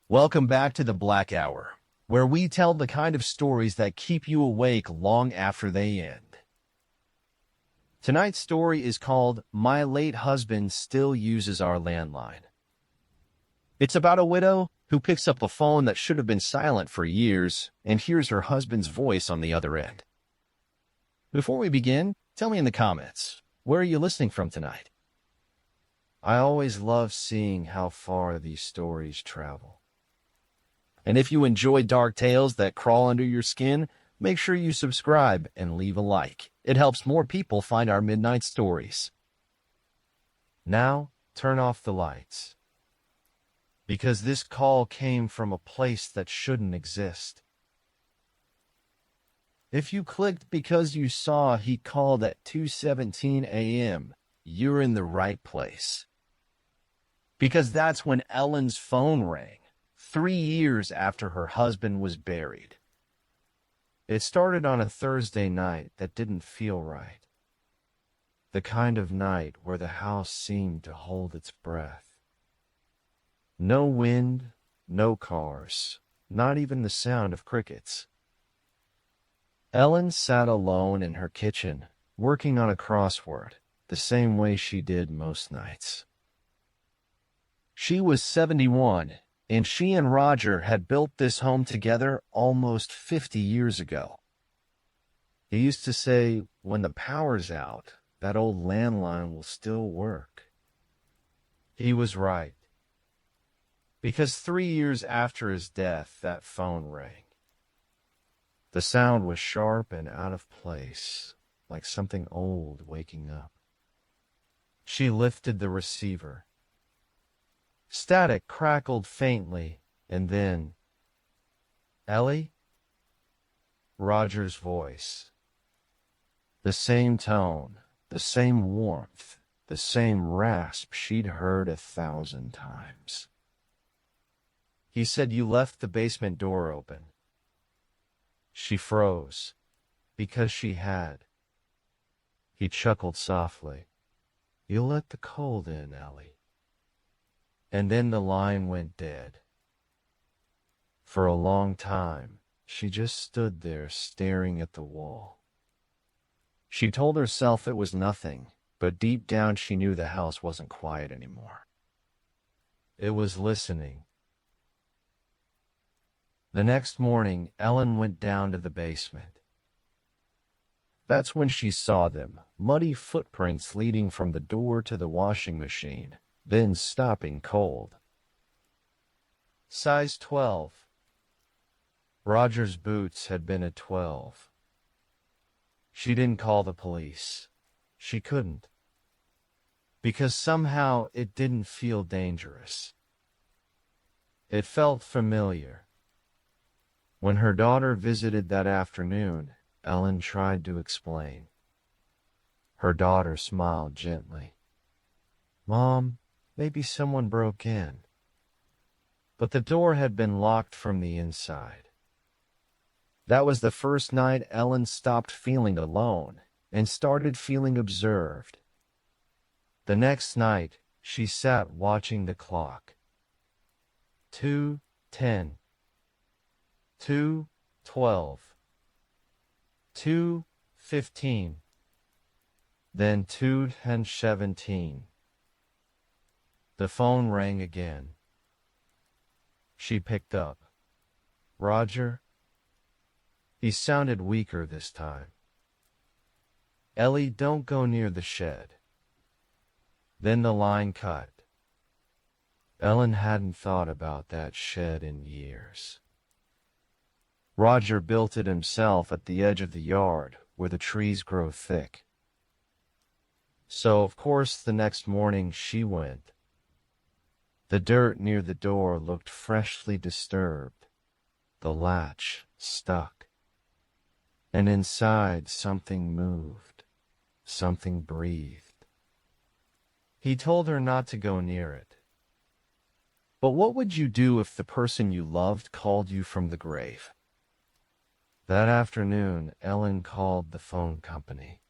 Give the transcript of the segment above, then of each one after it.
Welcome back to the Black Hour, where we tell the kind of stories that keep you awake long after they end. Tonight's story is called My Late Husband Still Uses Our Landline. It's about a widow who picks up a phone that should have been silent for years and hears her husband's voice on the other end. Before we begin, tell me in the comments, where are you listening from tonight? I always love seeing how far these stories travel. And if you enjoy dark tales that crawl under your skin, make sure you subscribe and leave a like. It helps more people find our midnight stories. Now, turn off the lights. Because this call came from a place that shouldn't exist. If you clicked because you saw he called at 2:17 a.m., you're in the right place. Because that's when Ellen's phone rang, 3 years after her husband was buried. It started on a Thursday night that didn't feel right. The kind of night where the house seemed to hold its breath. No wind, no cars, not even the sound of crickets. Ellen sat alone in her kitchen, working on a crossword, the same way she did most nights. She was 71, and she and Roger had built this home together almost 50 years ago. He used to say, when the power's out, that old landline will still work. He was right. Because 3 years after his death, that phone rang. The sound was sharp and out of place, like something old waking up. She lifted the receiver. Static crackled faintly, and then, "Ellie?" Roger's voice. The same tone, the same warmth, the same rasp she'd heard 1,000 times. He said, "You left the basement door open." She froze, because she had. He chuckled softly. "You'll let the cold in, Ellie." And then the line went dead. For a long time, she just stood there staring at the wall. She told herself it was nothing, but deep down she knew the house wasn't quiet anymore. It was listening. The next morning, Ellen went down to the basement. That's when she saw them, muddy footprints leading from the door to the washing machine, then stopping cold. Size 12. Roger's boots had been a 12. She didn't call the police. She couldn't. Because somehow it didn't feel dangerous. It felt familiar. When her daughter visited that afternoon, Ellen tried to explain. Her daughter smiled gently. "Mom, maybe someone broke in." But the door had been locked from the inside. That was the first night Ellen stopped feeling alone and started feeling observed. The next night, she sat watching the clock. 2:10. 2:12. 2:15. Then 2:17. The phone rang again. She picked up. "Roger?" He sounded weaker this time. "Ellie, don't go near the shed." Then the line cut. Ellen hadn't thought about that shed in years. Roger built it himself at the edge of the yard, where the trees grow thick. So, of course, the next morning she went. The dirt near the door looked freshly disturbed, the latch stuck. And inside something moved, something breathed. He told her not to go near it. But what would you do if the person you loved called you from the grave? That afternoon, Ellen called the phone company.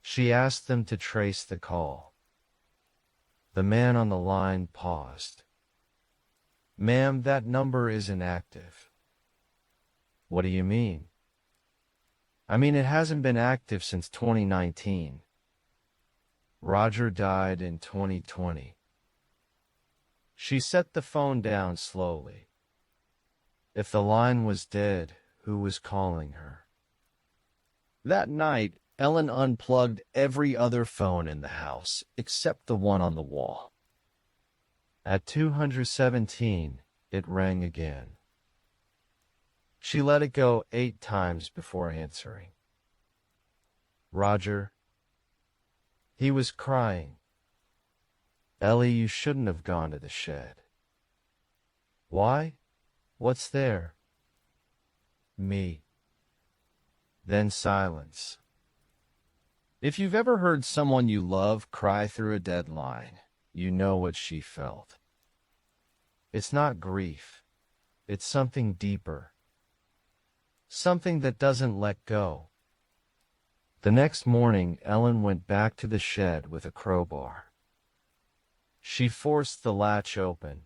She asked them to trace the call. The man on the line paused. Ma'am, that number isn't active. What do you mean? I mean, it hasn't been active since 2019. Roger died in 2020. She set the phone down slowly. If the line was dead, who was calling her? That night, Ellen unplugged every other phone in the house except the one on the wall. At 217, it rang again. She let it go 8 times before answering. Roger. He was crying. Ellie, you shouldn't have gone to the shed. Why? What's there? Me. Then silence. If you've ever heard someone you love cry through a deadline, you know what she felt. It's not grief. It's something deeper. Something that doesn't let go. The next morning, Ellen went back to the shed with a crowbar. She forced the latch open.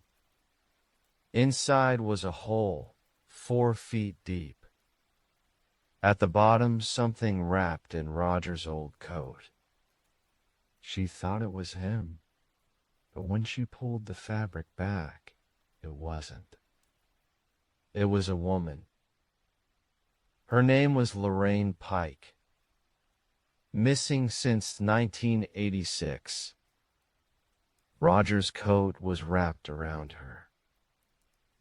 Inside was a hole, 4 feet deep. At the bottom, something wrapped in Roger's old coat. She thought it was him, but when she pulled the fabric back, it wasn't. It was a woman. Her name was Lorraine Pike. Missing since 1986. Roger's coat was wrapped around her.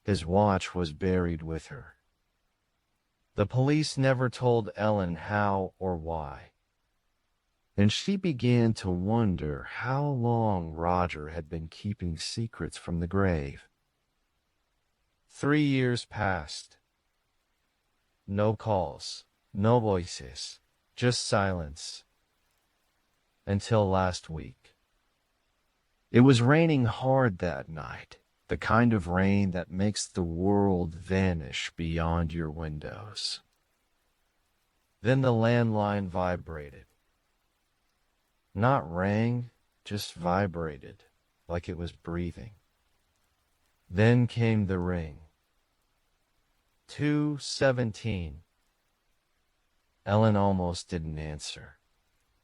His watch was buried with her. The police never told Ellen how or why. And she began to wonder how long Roger had been keeping secrets from the grave. 3 years passed. No calls, no voices, just silence. Until last week. It was raining hard that night, the kind of rain that makes the world vanish beyond your windows. Then the landline vibrated. Not rang, just vibrated, like it was breathing. Then came the ring. 217. Ellen almost didn't answer.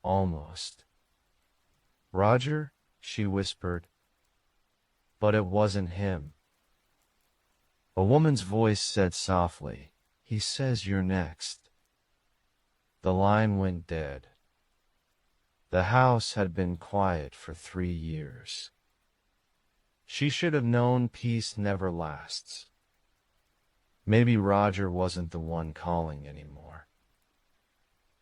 Almost. Roger, she whispered. But it wasn't him. A woman's voice said softly, "He says you're next." The line went dead. The house had been quiet for 3 years. She should have known peace never lasts. Maybe Roger wasn't the one calling anymore.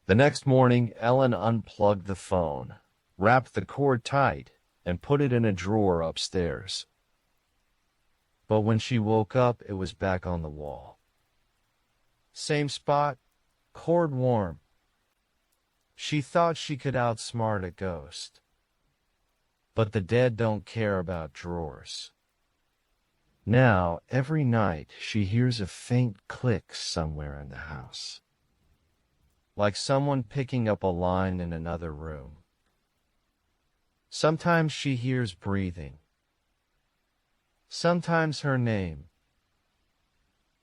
The next morning, Ellen unplugged the phone, wrapped the cord tight, and put it in a drawer upstairs. But when she woke up, it was back on the wall. Same spot, cord warm. She thought she could outsmart a ghost. But the dead don't care about drawers. Now, every night, she hears a faint click somewhere in the house. Like someone picking up a line in another room. Sometimes she hears breathing. Sometimes her name.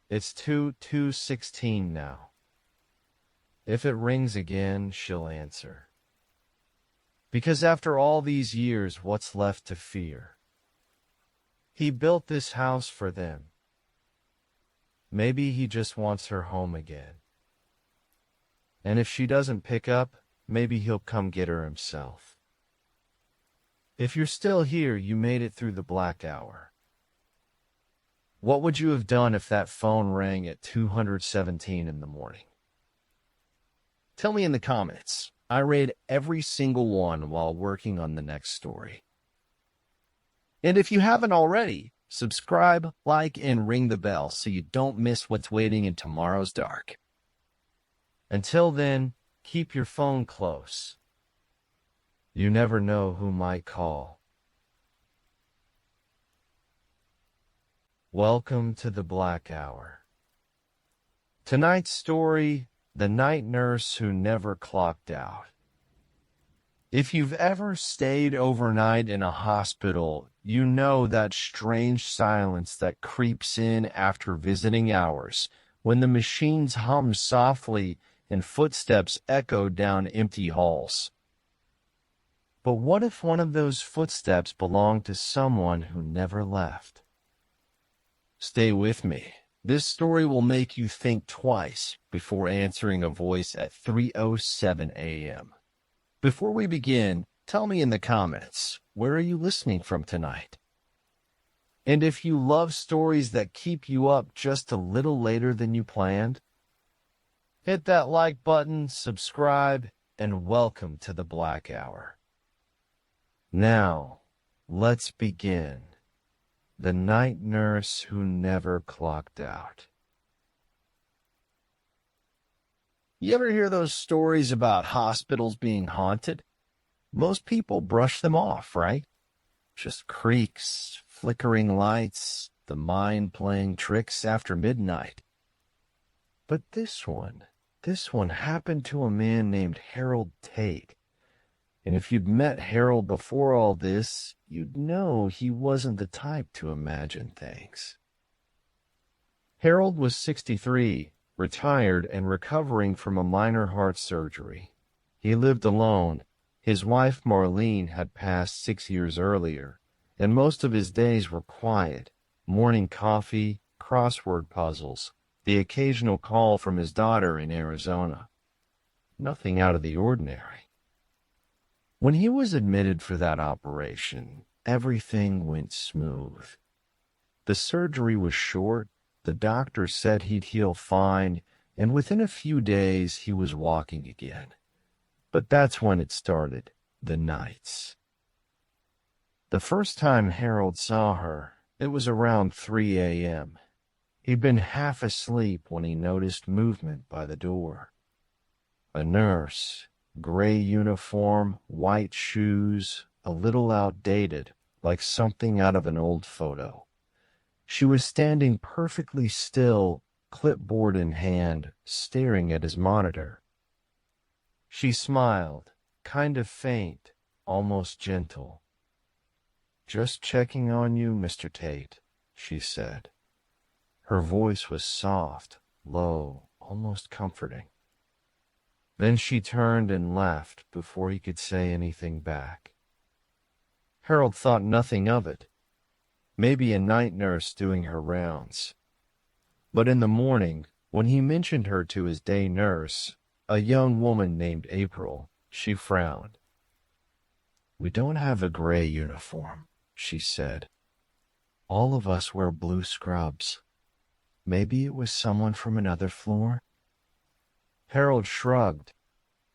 It's 2:16 now. If it rings again, she'll answer. Because after all these years, what's left to fear? He built this house for them. Maybe he just wants her home again. And if she doesn't pick up, maybe he'll come get her himself. If you're still here, you made it through the black hour. What would you have done if that phone rang at 217 in the morning? Tell me in the comments. I read every single one while working on the next story. And if you haven't already, subscribe, like, and ring the bell so you don't miss what's waiting in tomorrow's dark. Until then, keep your phone close. You never know who might call. Welcome to the Black Hour. Tonight's story, The Night Nurse Who Never Clocked Out. If you've ever stayed overnight in a hospital, you know that strange silence that creeps in after visiting hours, when the machines hum softly and footsteps echo down empty halls. But what if one of those footsteps belonged to someone who never left? Stay with me. This story will make you think twice before answering a voice at 3:07 a.m. Before we begin, tell me in the comments, where are you listening from tonight? And if you love stories that keep you up just a little later than you planned, hit that like button, subscribe, and welcome to the Black Hour. Now, let's begin. The Night Nurse Who Never Clocked Out. You ever hear those stories about hospitals being haunted? Most people brush them off, right? Just creaks, flickering lights, the mind playing tricks after midnight. But this one happened to a man named Harold Tate. And if you'd met Harold before all this, you'd know he wasn't the type to imagine things. Harold was 63, retired and recovering from a minor heart surgery. He lived alone. His wife Marlene had passed 6 years earlier, and most of his days were quiet. Morning coffee, crossword puzzles, the occasional call from his daughter in Arizona. Nothing out of the ordinary. When he was admitted for that operation, everything went smooth. The surgery was short, the doctor said he'd heal fine, and within a few days he was walking again. But that's when it started, the nights. The first time Harold saw her, it was around 3 a.m. He'd been half asleep when he noticed movement by the door. A nurse, gray uniform, white shoes, a little outdated, like something out of an old photo. She was standing perfectly still, clipboard in hand, staring at his monitor. She smiled, kind of faint, almost gentle. "Just checking on you, Mr. Tate," she said. Her voice was soft, low, almost comforting. Then she turned and left before he could say anything back. Harold thought nothing of it. Maybe a night nurse doing her rounds. But in the morning, when he mentioned her to his day nurse, a young woman named April, she frowned. "We don't have a gray uniform," she said. "All of us wear blue scrubs. Maybe it was someone from another floor?" Harold shrugged.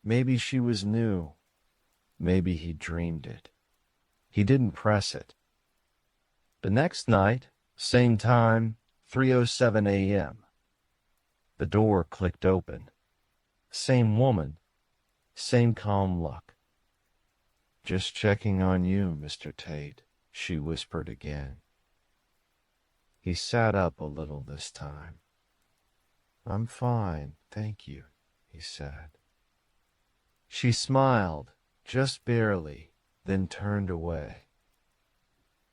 Maybe she was new. Maybe he dreamed it. He didn't press it. The next night, same time, 3:07 a.m. The door clicked open. Same woman, same calm look. "Just checking on you, Mr. Tate," she whispered again. He sat up a little this time. "I'm fine, thank you," he said. She smiled, just barely, then turned away.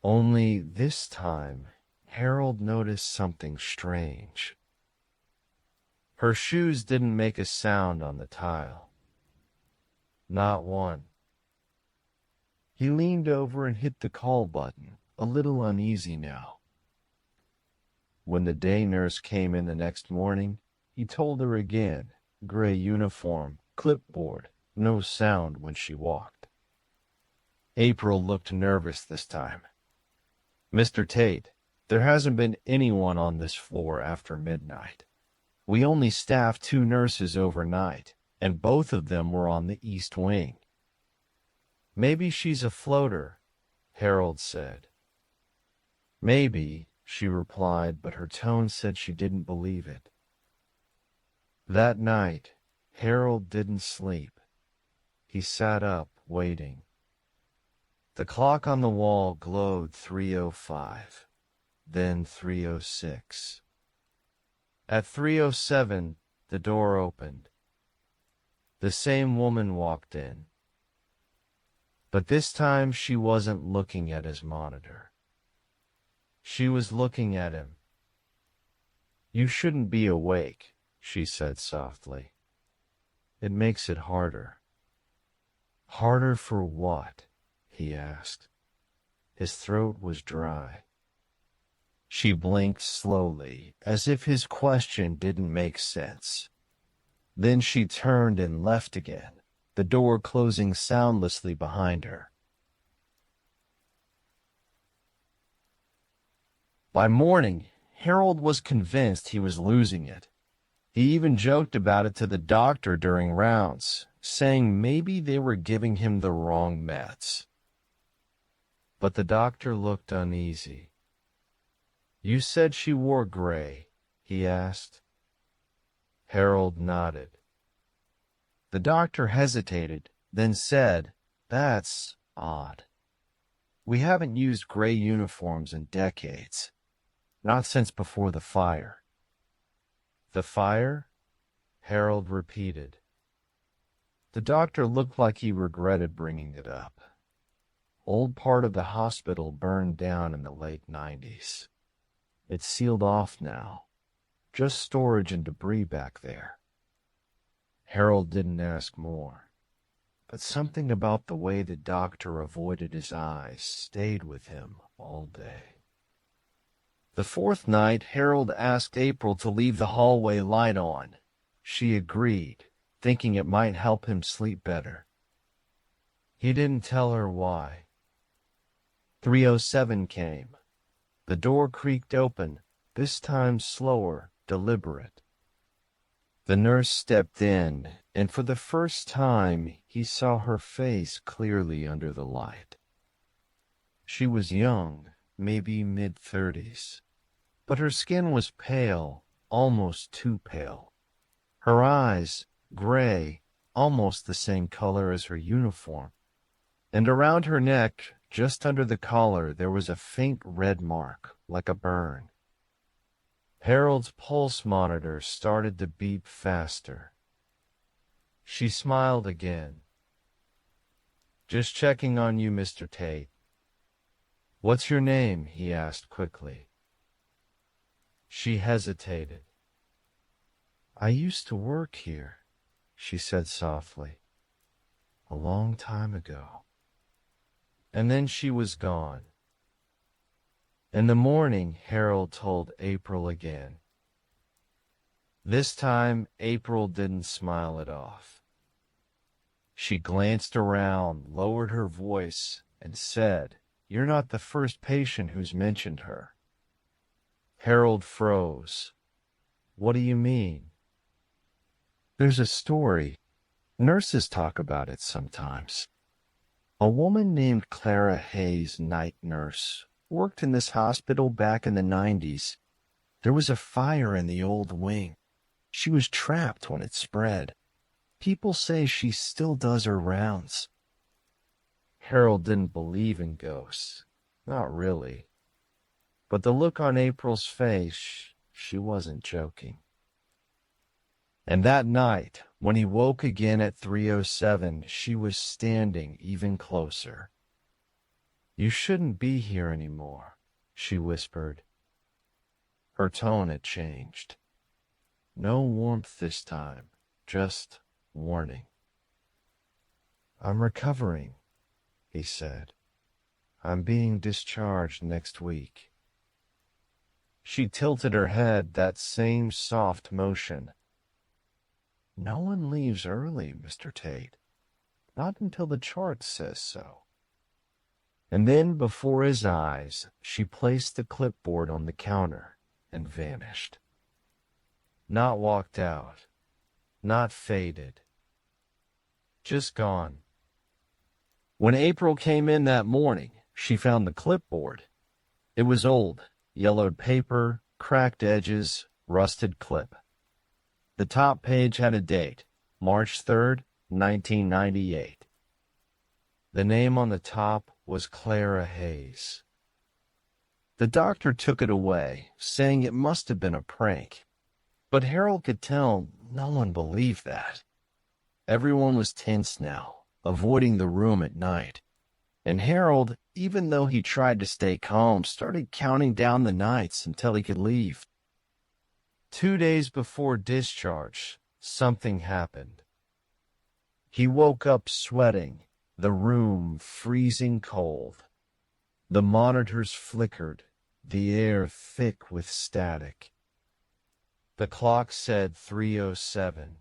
Only this time, Harold noticed something strange. Her shoes didn't make a sound on the tile. Not one. He leaned over and hit the call button, a little uneasy now. When the day nurse came in the next morning, he told her again, gray uniform, clipboard, no sound when she walked. April looked nervous this time. "Mr. Tate, there hasn't been anyone on this floor after midnight. We only staffed 2 nurses overnight, and both of them were on the east wing." "Maybe she's a floater," Harold said. "Maybe," she replied, but her tone said she didn't believe it. That night, Harold didn't sleep. He sat up, waiting. The clock on the wall glowed 3:05, then 3:06. At 3:07, the door opened. The same woman walked in. But this time she wasn't looking at his monitor. She was looking at him. "You shouldn't be awake," she said softly. "It makes it harder." "Harder for what?" he asked. His throat was dry. She blinked slowly, as if his question didn't make sense. Then she turned and left again, the door closing soundlessly behind her. By morning, Harold was convinced he was losing it. He even joked about it to the doctor during rounds, saying maybe they were giving him the wrong meds. But the doctor looked uneasy. "You said she wore gray?" he asked. Harold nodded. The doctor hesitated, then said, "That's odd. We haven't used gray uniforms in decades. Not since before the fire." "The fire?" Harold repeated. The doctor looked like he regretted bringing it up. Old part of the hospital burned down in the late 90s. It's sealed off now. Just storage and debris back there. Harold didn't ask more, but something about the way the doctor avoided his eyes stayed with him all day. The fourth night, Harold asked April to leave the hallway light on. She agreed, thinking it might help him sleep better. He didn't tell her why. 307 came. The door creaked open, this time slower, deliberate. The nurse stepped in, and for the first time he saw her face clearly under the light. She was young, maybe mid-30s, but her skin was pale, almost too pale. Her eyes, gray, almost the same color as her uniform. And around her neck, just under the collar, there was a faint red mark, like a burn. Harold's pulse monitor started to beep faster. She smiled again. "Just checking on you, Mr. Tate." "What's your name?" he asked quickly. She hesitated. "I used to work here," she said softly. "A long time ago." And then she was gone. In the morning, Harold told April again. This time, April didn't smile it off. She glanced around, lowered her voice, and said, "You're not the first patient who's mentioned her." Harold froze. "What do you mean?" "There's a story. Nurses talk about it sometimes. A woman named Clara Hayes, night nurse, worked in this hospital back in the 90s. There was a fire in the old wing. She was trapped when it spread. People say she still does her rounds." Harold didn't believe in ghosts. Not really. But the look on April's face, she wasn't joking. And that night, when he woke again at 3:07, she was standing even closer. "You shouldn't be here anymore," she whispered. Her tone had changed. No warmth this time, just warning. "I'm recovering," he said. "I'm being discharged next week." She tilted her head, that same soft motion. "No one leaves early, Mr. Tate. Not until the chart says so." And then, before his eyes, she placed the clipboard on the counter and vanished. Not walked out, not faded, just gone. When April came in that morning, she found the clipboard. It was old, yellowed paper, cracked edges, rusted clip. The top page had a date, March 3rd, 1998. The name on the top was Clara Hayes. The doctor took it away, saying it must have been a prank. But Harold could tell no one believed that. Everyone was tense now, avoiding the room at night. And Harold, even though he tried to stay calm, started counting down the nights until he could leave. 2 days before discharge, something happened. He woke up sweating, the room freezing cold. The monitors flickered, the air thick with static. The clock said 3:07.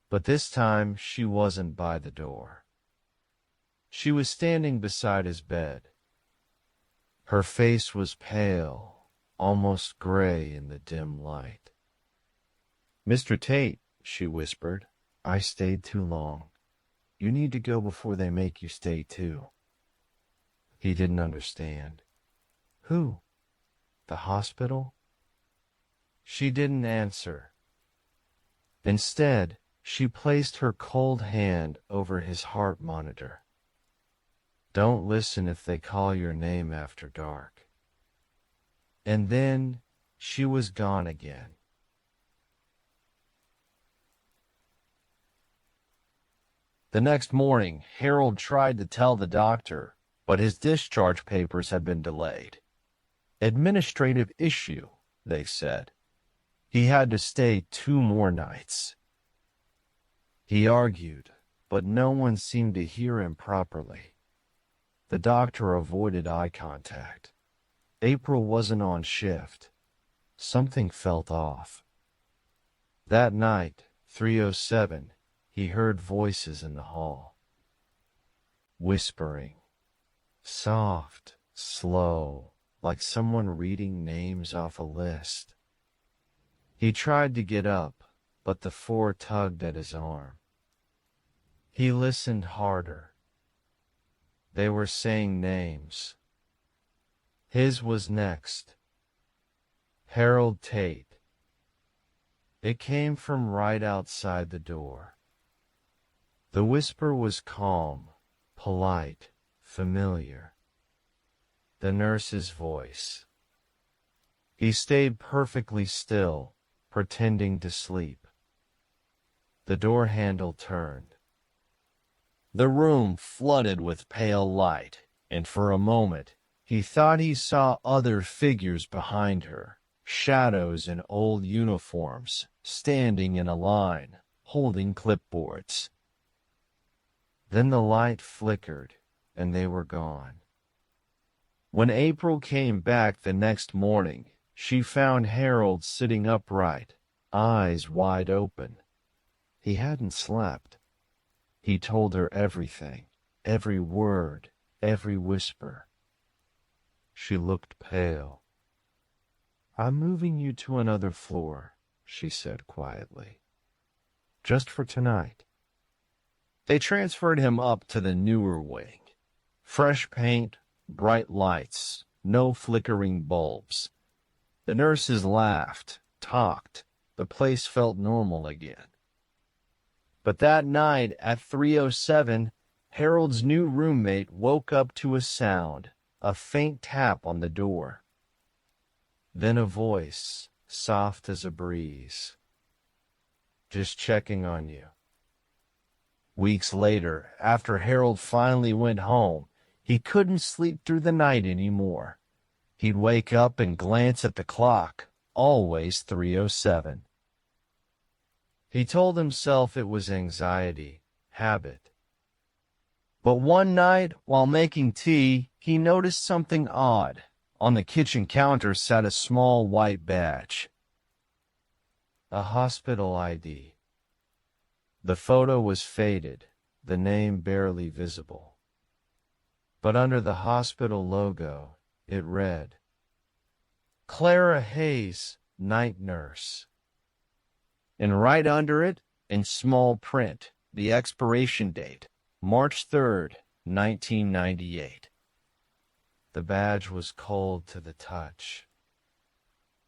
But this time she wasn't by the door. She was standing beside his bed. Her face was pale, almost gray in the dim light. "Mr. Tate," she whispered, "I stayed too long. You need to go before they make you stay too." He didn't understand. "Who? The hospital?" She didn't answer. Instead, she placed her cold hand over his heart monitor. "Don't listen if they call your name after dark." And then she was gone again. The next morning, Harold tried to tell the doctor, but his discharge papers had been delayed. Administrative issue, they said. He had to stay 2 more nights. He argued, but no one seemed to hear him properly. The doctor avoided eye contact. April wasn't on shift. Something felt off. That night, 3:07, he heard voices in the hall. Whispering. Soft, slow, like someone reading names off a list. He tried to get up, but the 4 tugged at his arm. He listened harder. They were saying names. His was next. Harold Tate. It came from right outside the door. The whisper was calm, polite, familiar. The nurse's voice. He stayed perfectly still, pretending to sleep. The door handle turned. The room flooded with pale light, and for a moment he thought he saw other figures behind her, shadows in old uniforms, standing in a line, holding clipboards. Then the light flickered, and they were gone. When April came back the next morning, she found Harold sitting upright, eyes wide open. He hadn't slept. He told her everything, every word, every whisper. She looked pale. "I'm moving you to another floor," she said quietly. "Just for tonight." They transferred him up to the newer wing. Fresh paint, bright lights, no flickering bulbs. The nurses laughed, talked. The place felt normal again. But that night at 3:07, Harold's new roommate woke up to a sound, a faint tap on the door. Then a voice, soft as a breeze. "Just checking on you." Weeks later, after Harold finally went home, he couldn't sleep through the night anymore. He'd wake up and glance at the clock, always 3:07. He told himself it was anxiety, habit. But one night, while making tea, he noticed something odd. On the kitchen counter sat a small white badge. A hospital ID. The photo was faded, the name barely visible. But under the hospital logo, it read, "Clara Hayes, Night Nurse." And right under it, in small print, the expiration date, March 3rd, 1998. The badge was cold to the touch.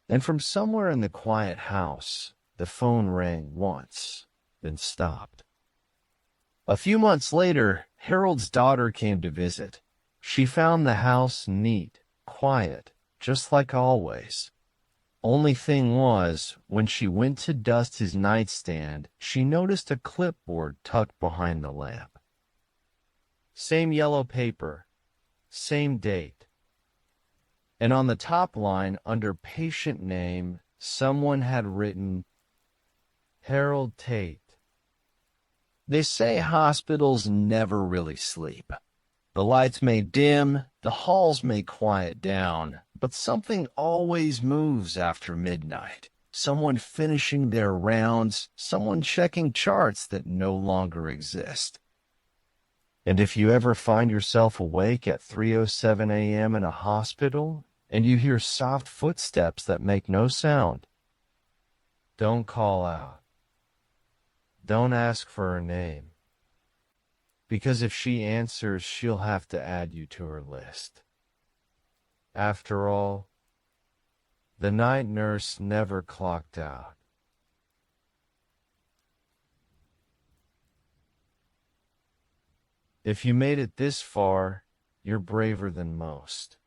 And from somewhere in the quiet house, the phone rang once, then stopped. A few months later, Harold's daughter came to visit. She found the house neat, quiet, just like always. Only thing was, when she went to dust his nightstand, she noticed a clipboard tucked behind the lamp. Same yellow paper, same date. And on the top line, under patient name, someone had written Harold Tate. They say hospitals never really sleep. The lights may dim, the halls may quiet down, but something always moves after midnight. Someone finishing their rounds, someone checking charts that no longer exist. And if you ever find yourself awake at 3:07 a.m. in a hospital, and you hear soft footsteps that make no sound, don't call out. Don't ask for her name. Because if she answers, she'll have to add you to her list. After all, the night nurse never clocked out. If you made it this far, you're braver than most.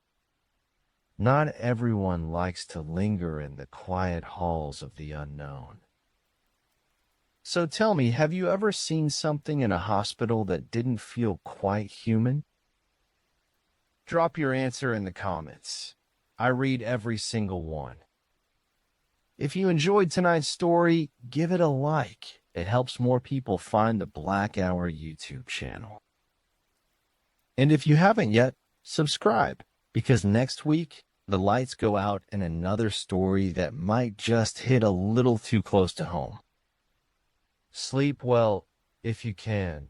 Not everyone likes to linger in the quiet halls of the unknown. So tell me, have you ever seen something in a hospital that didn't feel quite human? Drop your answer in the comments. I read every single one. If you enjoyed tonight's story, give it a like. It helps more people find the Black Hour YouTube channel. And if you haven't yet, subscribe, because next week, the lights go out in another story that might just hit a little too close to home. Sleep well if you can.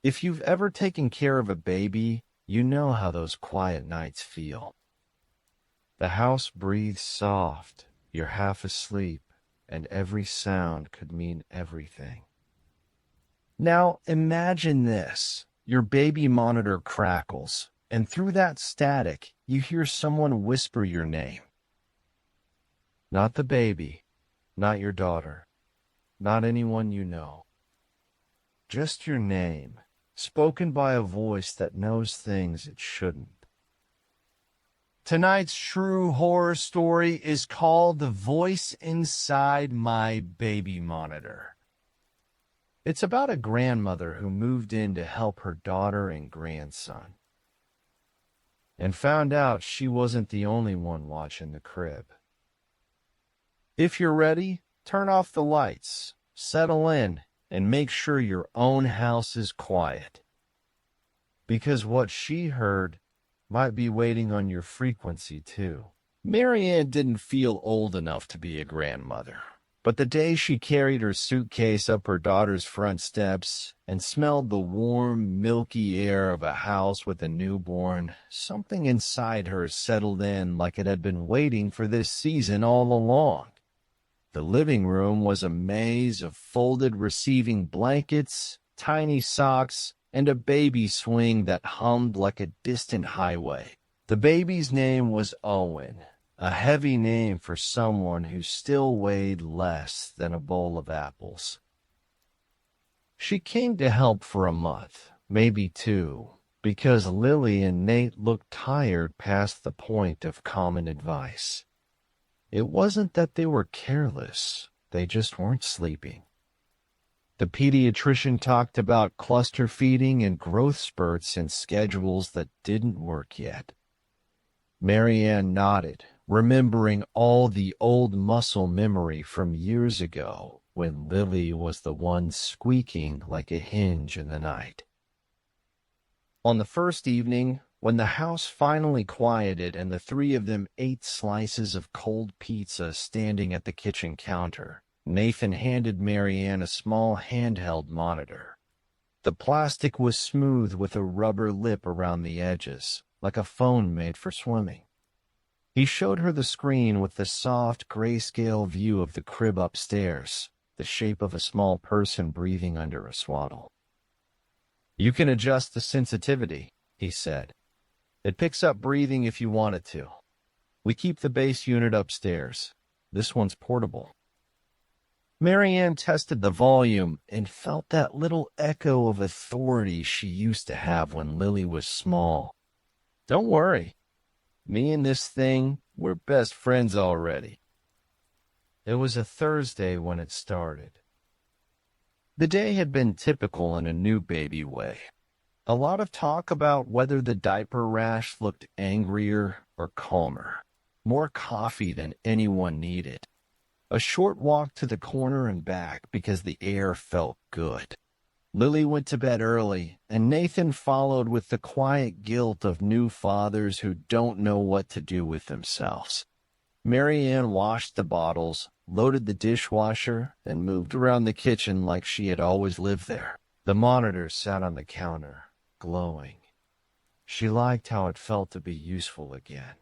If you've ever taken care of a baby, you know how those quiet nights feel. The house breathes soft, you're half asleep, and every sound could mean everything. Now imagine this. Your baby monitor crackles, and through that static, you hear someone whisper your name. Not the baby, not your daughter, not anyone you know. Just your name, spoken by a voice that knows things it shouldn't. Tonight's true horror story is called The Voice Inside My Baby Monitor. It's about a grandmother who moved in to help her daughter and grandson, and found out she wasn't the only one watching the crib. If you're ready, turn off the lights, settle in, and make sure your own house is quiet. Because what she heard might be waiting on your frequency too. Marianne didn't feel old enough to be a grandmother, but the day she carried her suitcase up her daughter's front steps and smelled the warm, milky air of a house with a newborn, something inside her settled in like it had been waiting for this season all along. The living room was a maze of folded receiving blankets, tiny socks, and a baby swing that hummed like a distant highway. The baby's name was Owen, a heavy name for someone who still weighed less than a bowl of apples. She came to help for a month, maybe two, because Lily and Nate looked tired past the point of common advice. It wasn't that they were careless, they just weren't sleeping. The pediatrician talked about cluster feeding and growth spurts and schedules that didn't work yet. Marianne nodded, remembering all the old muscle memory from years ago when Lily was the one squeaking like a hinge in the night. On the first evening, when the house finally quieted and the three of them ate slices of cold pizza standing at the kitchen counter, Nathan handed Marianne a small handheld monitor. The plastic was smooth with a rubber lip around the edges, like a phone made for swimming. He showed her the screen with the soft grayscale view of the crib upstairs, the shape of a small person breathing under a swaddle. "You can adjust the sensitivity," he said. "It picks up breathing if you want it to. We keep the base unit upstairs. This one's portable." Marianne tested the volume and felt that little echo of authority she used to have when Lily was small. "Don't worry. Me and this thing, we're best friends already." It was a Thursday when it started. The day had been typical in a new baby way. A lot of talk about whether the diaper rash looked angrier or calmer. More coffee than anyone needed. A short walk to the corner and back because the air felt good. Lily went to bed early, and Nathan followed with the quiet guilt of new fathers who don't know what to do with themselves. Mary Ann washed the bottles, loaded the dishwasher, and moved around the kitchen like she had always lived there. The monitor sat on the counter, glowing. She liked how it felt to be useful again.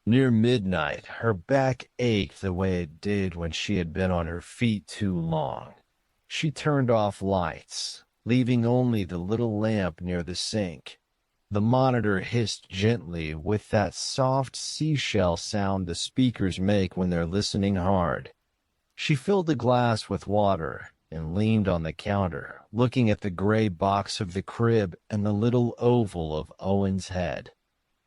Near midnight, her back ached the way it did when she had been on her feet too long. She turned off lights, leaving only the little lamp near the sink. The monitor hissed gently with that soft seashell sound the speakers make when they're listening hard. She filled the glass with water and leaned on the counter, looking at the gray box of the crib and the little oval of Owen's head.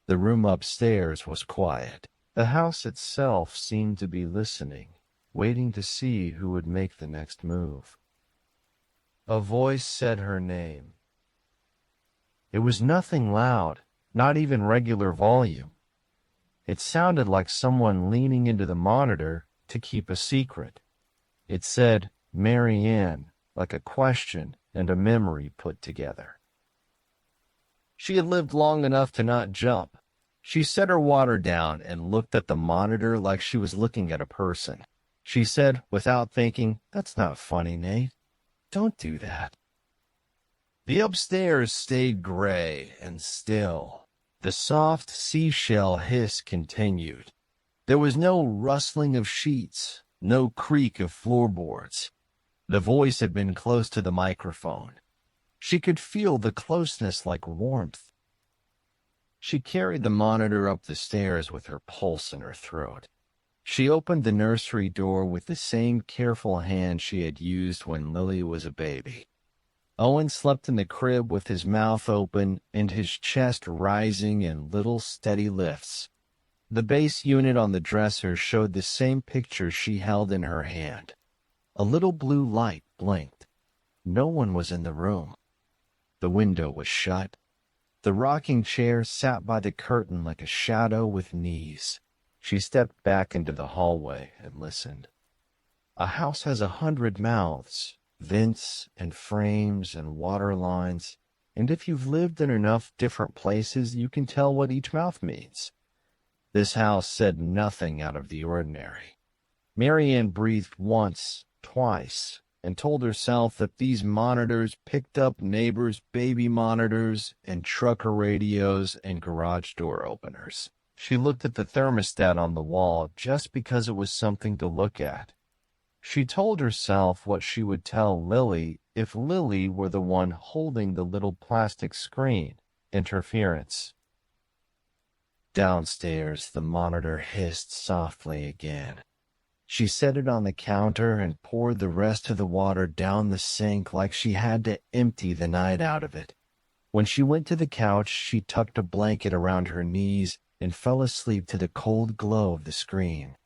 The room upstairs was quiet. The house itself seemed to be listening, waiting to see who would make the next move. A voice said her name. It was nothing loud, not even regular volume. It sounded like someone leaning into the monitor to keep a secret. It said, Mary Ann, like a question and a memory put together. She had lived long enough to not jump. She set her water down and looked at the monitor like she was looking at a person. She said, without thinking, "That's not funny, Nate. Don't do that." The upstairs stayed gray and still. The soft seashell hiss continued. There was no rustling of sheets, no creak of floorboards. The voice had been close to the microphone. She could feel the closeness like warmth. She carried the monitor up the stairs with her pulse in her throat. She opened the nursery door with the same careful hand she had used when Lily was a baby. Owen slept in the crib with his mouth open and his chest rising in little steady lifts. The base unit on the dresser showed the same picture she held in her hand. A little blue light blinked. No one was in the room. The window was shut. The rocking chair sat by the curtain like a shadow with knees. She stepped back into the hallway and listened. A house has 100 mouths, vents and frames and water lines, and if you've lived in enough different places, you can tell what each mouth means. This house said nothing out of the ordinary. Mary Ann breathed once, twice, and told herself that these monitors picked up neighbors' baby monitors and trucker radios and garage door openers. She looked at the thermostat on the wall just because it was something to look at. She told herself what she would tell Lily if Lily were the one holding the little plastic screen. Interference. Downstairs, the monitor hissed softly again. She set it on the counter and poured the rest of the water down the sink like she had to empty the night out of it. When she went to the couch, she tucked a blanket around her knees and fell asleep to the cold glow of the screen.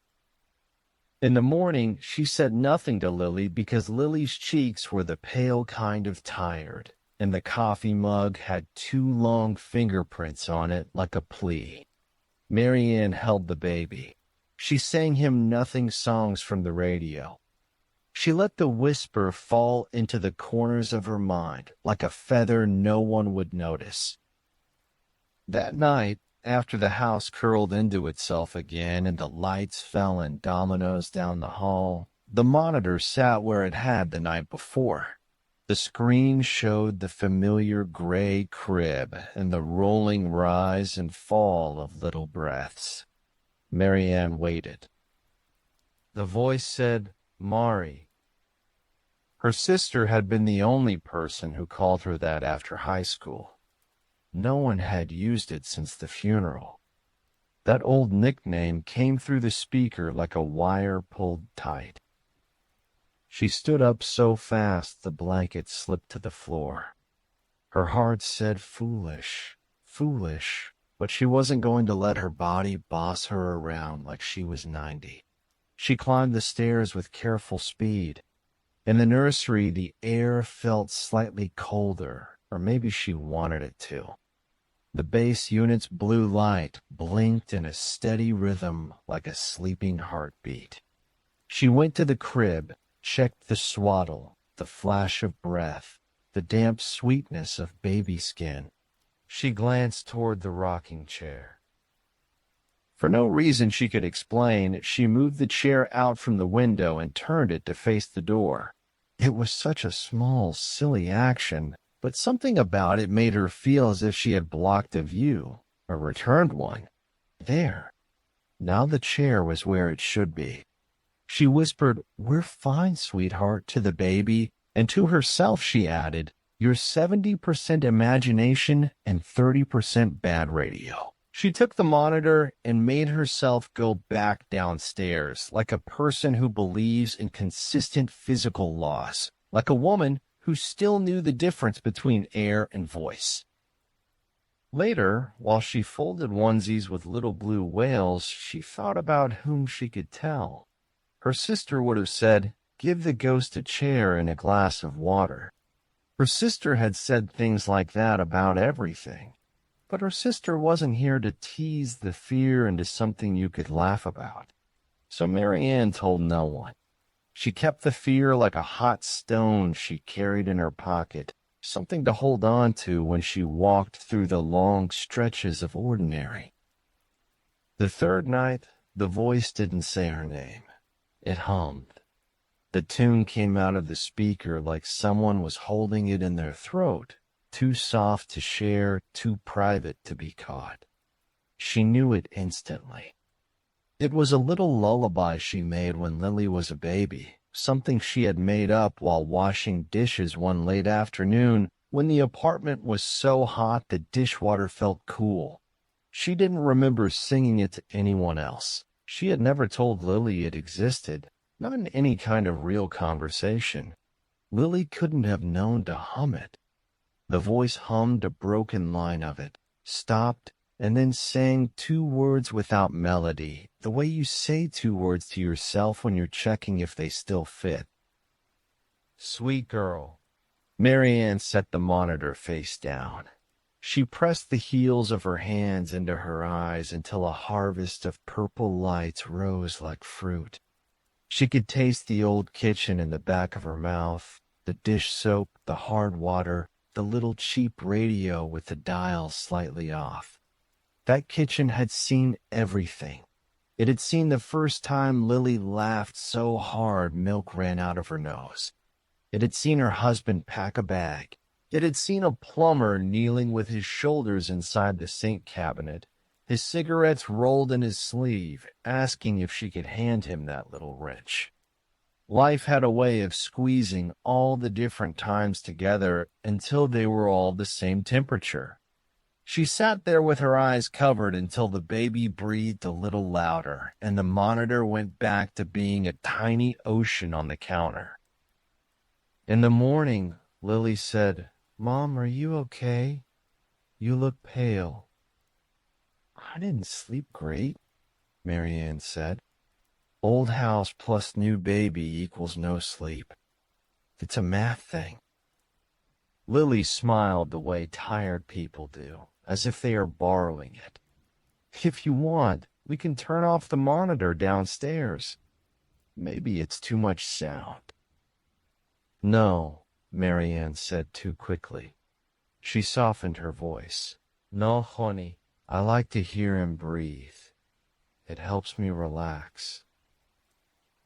In the morning, she said nothing to Lily because Lily's cheeks were the pale kind of tired, and the coffee mug had 2 long fingerprints on it like a plea. Mary Ann held the baby. She sang him nothing songs from the radio. She let the whisper fall into the corners of her mind like a feather no one would notice. That night, after the house curled into itself again and the lights fell in dominoes down the hall, the monitor sat where it had the night before. The screen showed the familiar gray crib and the rolling rise and fall of little breaths. Mary Ann waited. The voice said, Mari. Her sister had been the only person who called her that after high school. No one had used it since the funeral. That old nickname came through the speaker like a wire pulled tight. She stood up so fast the blanket slipped to the floor. Her heart said foolish, foolish, but she wasn't going to let her body boss her around like she was 90. She climbed the stairs with careful speed. In the nursery, the air felt slightly colder, or maybe she wanted it to. The base unit's blue light blinked in a steady rhythm like a sleeping heartbeat. She went to the crib, checked the swaddle, the flash of breath, the damp sweetness of baby skin. She glanced toward the rocking chair. For no reason she could explain, she moved the chair out from the window and turned it to face the door. It was such a small, silly action, but something about it made her feel as if she had blocked a view, or returned one. There. Now the chair was where it should be. She whispered, "We're fine, sweetheart," to the baby, and to herself she added, "You're 70% imagination and 30% bad radio." She took the monitor and made herself go back downstairs, like a person who believes in consistent physical laws, like a woman who still knew the difference between air and voice. Later, while she folded onesies with little blue whales, she thought about whom she could tell. Her sister would have said, "Give the ghost a chair and a glass of water." Her sister had said things like that about everything. But her sister wasn't here to tease the fear into something you could laugh about. So Mary Ann told no one. She kept the fear like a hot stone she carried in her pocket, something to hold on to when she walked through the long stretches of ordinary. The third night, the voice didn't say her name. It hummed. The tune came out of the speaker like someone was holding it in their throat, too soft to share, too private to be caught. She knew it instantly. It was a little lullaby she made when Lily was a baby, something she had made up while washing dishes one late afternoon when the apartment was so hot the dishwater felt cool. She didn't remember singing it to anyone else. She had never told Lily it existed, not in any kind of real conversation. Lily couldn't have known to hum it. The voice hummed a broken line of it, stopped, and then sang 2 words without melody, the way you say 2 words to yourself when you're checking if they still fit. "Sweet girl." Mary Ann set the monitor face down. She pressed the heels of her hands into her eyes until a harvest of purple lights rose like fruit. She could taste the old kitchen in the back of her mouth, the dish soap, the hard water, the little cheap radio with the dial slightly off. That kitchen had seen everything. It had seen the first time Lily laughed so hard milk ran out of her nose. It had seen her husband pack a bag. It had seen a plumber kneeling with his shoulders inside the sink cabinet, his cigarettes rolled in his sleeve, asking if she could hand him that little wrench. Life had a way of squeezing all the different times together until they were all the same temperature. She sat there with her eyes covered until the baby breathed a little louder and the monitor went back to being a tiny ocean on the counter. In the morning, Lily said, "Mom, are you okay? You look pale." "I didn't sleep great," Mary Ann said. "Old house plus new baby equals no sleep. It's a math thing." Lily smiled the way tired people do, as if they are borrowing it. "If you want, we can turn off the monitor downstairs. Maybe it's too much sound." "No," Mary Ann said too quickly. She softened her voice. "No, honey, I like to hear him breathe. It helps me relax."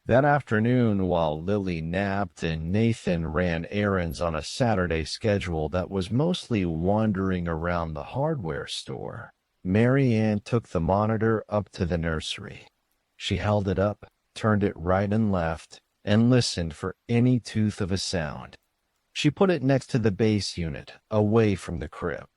That afternoon, while Lily napped and Nathan ran errands on a Saturday schedule that was mostly wandering around the hardware store, Mary Ann took the monitor up to the nursery. She held it up, turned it right and left, and listened for any tooth of a sound. She put it next to the base unit, away from the crib.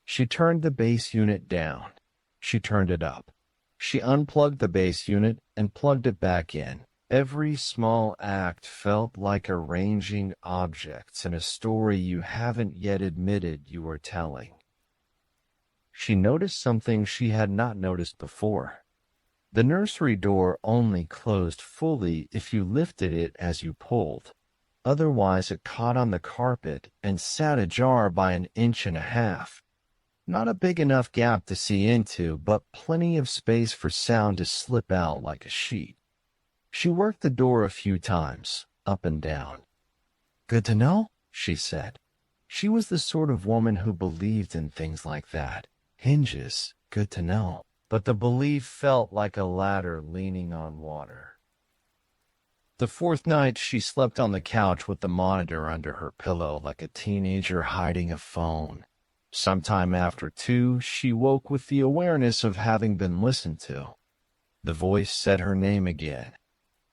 She turned the base unit down. She turned it up. She unplugged the base unit and plugged it back in. Every small act felt like arranging objects in a story you haven't yet admitted you were telling. She noticed something she had not noticed before. The nursery door only closed fully if you lifted it as you pulled. Otherwise, it caught on the carpet and sat ajar by an inch and a half. Not a big enough gap to see into, but plenty of space for sound to slip out like a sheet. She worked the door a few times, up and down. "Good to know," she said. She was the sort of woman who believed in things like that. Hinges, good to know. But the belief felt like a ladder leaning on water. The fourth night, she slept on the couch with the monitor under her pillow like a teenager hiding a phone. Sometime after 2, she woke with the awareness of having been listened to. The voice said her name again.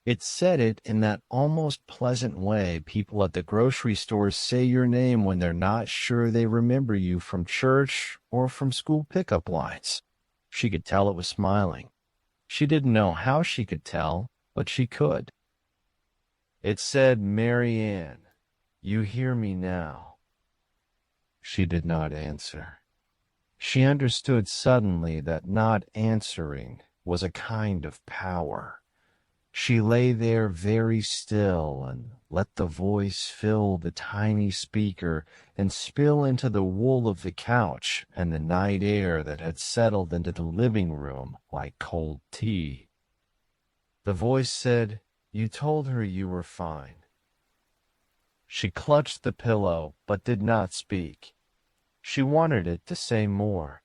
It said it in that almost pleasant way people at the grocery store say your name when they're not sure they remember you from church or from school pickup lines. She could tell it was smiling. She didn't know how she could tell, but she could. It said, "Mary Ann, you hear me now." She did not answer. She understood suddenly that not answering was a kind of power. She lay there very still and let the voice fill the tiny speaker and spill into the wool of the couch and the night air that had settled into the living room like cold tea. The voice said, "You told her you were fine." She clutched the pillow but did not speak. She wanted it to say more.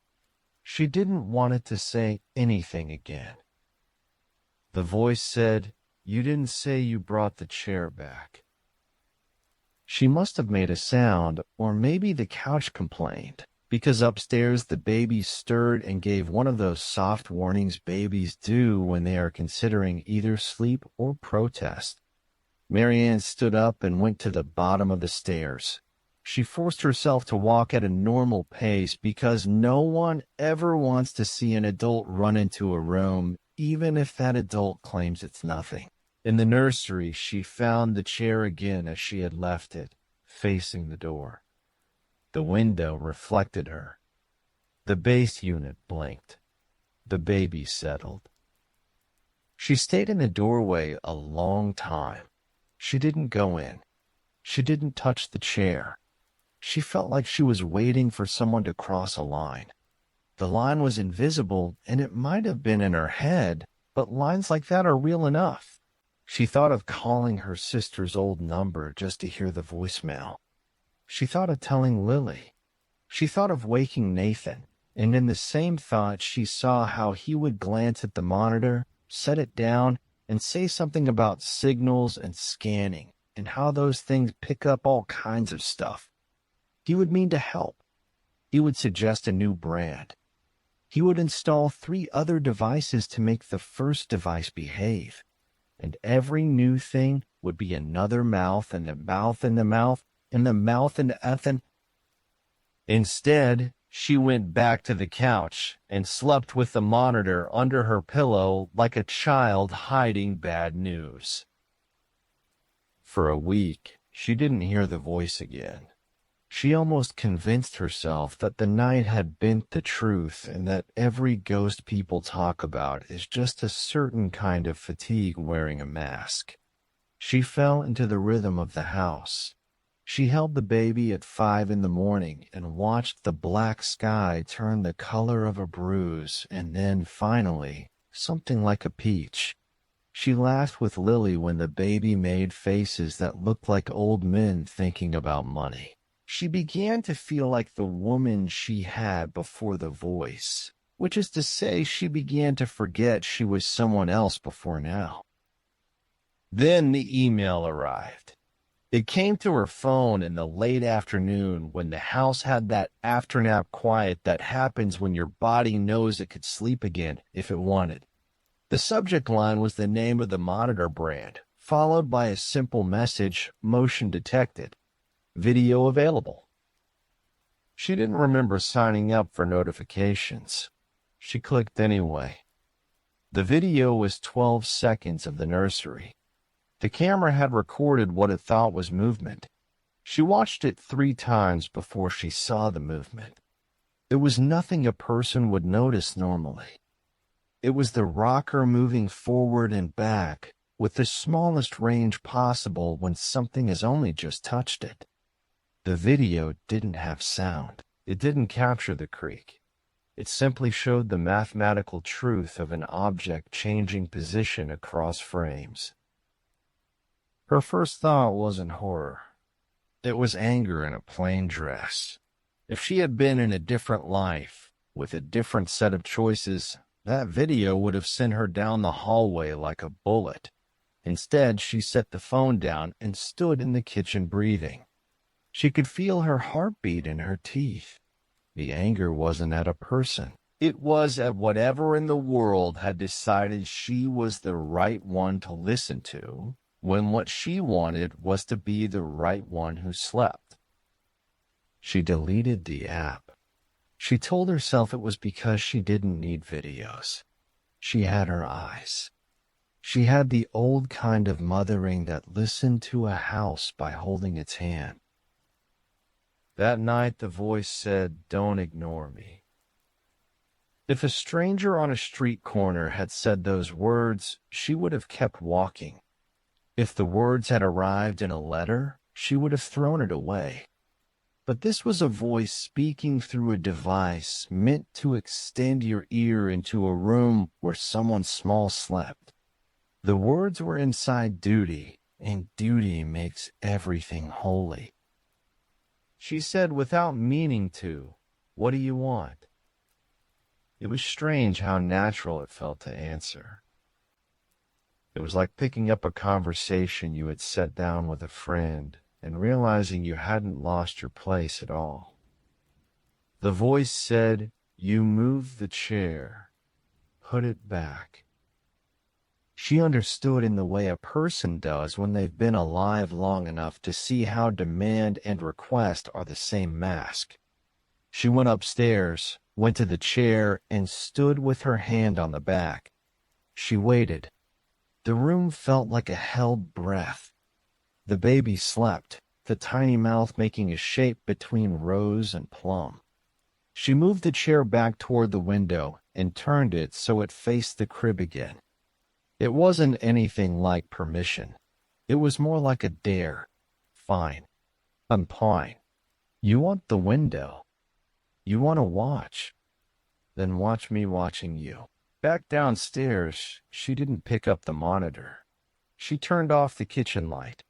She didn't want it to say anything again. The voice said, "You didn't say you brought the chair back." She must have made a sound, or maybe the couch complained, because upstairs the baby stirred and gave one of those soft warnings babies do when they are considering either sleep or protest. Mary Ann stood up and went to the bottom of the stairs. She forced herself to walk at a normal pace because no one ever wants to see an adult run into a room, even if that adult claims it's nothing. In the nursery, she found the chair again as she had left it, facing the door. The window reflected her. The base unit blinked. The baby settled. She stayed in the doorway a long time. She didn't go in. She didn't touch the chair. She felt like she was waiting for someone to cross a line. The line was invisible, and it might have been in her head, but lines like that are real enough. She thought of calling her sister's old number just to hear the voicemail. She thought of telling Lily. She thought of waking Nathan, and in the same thought she saw how he would glance at the monitor, set it down, and say something about signals and scanning, and how those things pick up all kinds of stuff. He would mean to help. He would suggest a new brand. He would install 3 other devices to make the first device behave. And every new thing would be another mouth and the mouth and the mouth and the mouth and the ethan. Instead, she went back to the couch and slept with the monitor under her pillow like a child hiding bad news. For a week, she didn't hear the voice again. She almost convinced herself that the night had bent the truth and that every ghost people talk about is just a certain kind of fatigue wearing a mask. She fell into the rhythm of the house. She held the baby at 5 in the morning and watched the black sky turn the color of a bruise and then, finally, something like a peach. She laughed with Lily when the baby made faces that looked like old men thinking about money. She began to feel like the woman she had before the voice, which is to say she began to forget she was someone else before now. Then the email arrived. It came to her phone in the late afternoon when the house had that afternap quiet that happens when your body knows it could sleep again if it wanted. The subject line was the name of the monitor brand, followed by a simple message, motion detected. Video available. She didn't remember signing up for notifications. She clicked anyway. The video was 12 seconds of the nursery. The camera had recorded what it thought was movement. She watched it 3 times before she saw the movement. It was nothing a person would notice normally. It was the rocker moving forward and back with the smallest range possible when something has only just touched it. The video didn't have sound. It didn't capture the creak. It simply showed the mathematical truth of an object changing position across frames. Her first thought wasn't horror. It was anger in a plain dress. If she had been in a different life, with a different set of choices, that video would have sent her down the hallway like a bullet. Instead, she set the phone down and stood in the kitchen breathing. She could feel her heartbeat in her teeth. The anger wasn't at a person. It was at whatever in the world had decided she was the right one to listen to, when what she wanted was to be the right one who slept. She deleted the app. She told herself it was because she didn't need videos. She had her eyes. She had the old kind of mothering that listened to a house by holding its hand. That night the voice said, "Don't ignore me." If a stranger on a street corner had said those words, she would have kept walking. If the words had arrived in a letter, she would have thrown it away. But this was a voice speaking through a device meant to extend your ear into a room where someone small slept. The words were inside duty, and duty makes everything holy. She said without meaning to, "What do you want?" It was strange how natural it felt to answer. It was like picking up a conversation you had set down with a friend and realizing you hadn't lost your place at all. The voice said, "You moved the chair. Put it back." She understood in the way a person does when they've been alive long enough to see how demand and request are the same mask. She went upstairs, went to the chair, and stood with her hand on the back. She waited. The room felt like a held breath. The baby slept, the tiny mouth making a shape between rose and plum. She moved the chair back toward the window and turned it so it faced the crib again. It wasn't anything like permission. It was more like a dare. "Fine. I'm fine. You want the window. You want to watch. Then watch me watching you." Back downstairs, she didn't pick up the monitor. She turned off the kitchen light.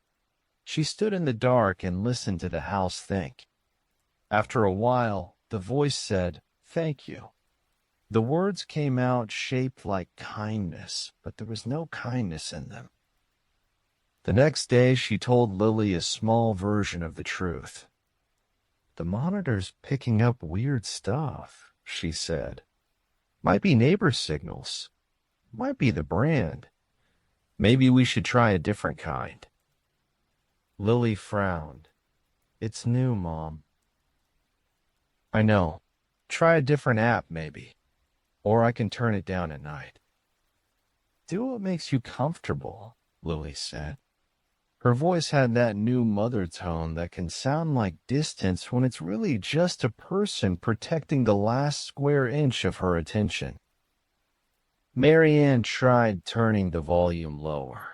She stood in the dark and listened to the house think. After a while, the voice said, "Thank you." The words came out shaped like kindness, but there was no kindness in them. The next day, she told Lily a small version of the truth. "The monitor's picking up weird stuff," she said. "Might be neighbor signals. Might be the brand. Maybe we should try a different kind." Lily frowned. "It's new, Mom." "I know. Try a different app, maybe. Or I can turn it down at night." "Do what makes you comfortable," Lily said. Her voice had that new mother tone that can sound like distance when it's really just a person protecting the last square inch of her attention. Marianne tried turning the volume lower.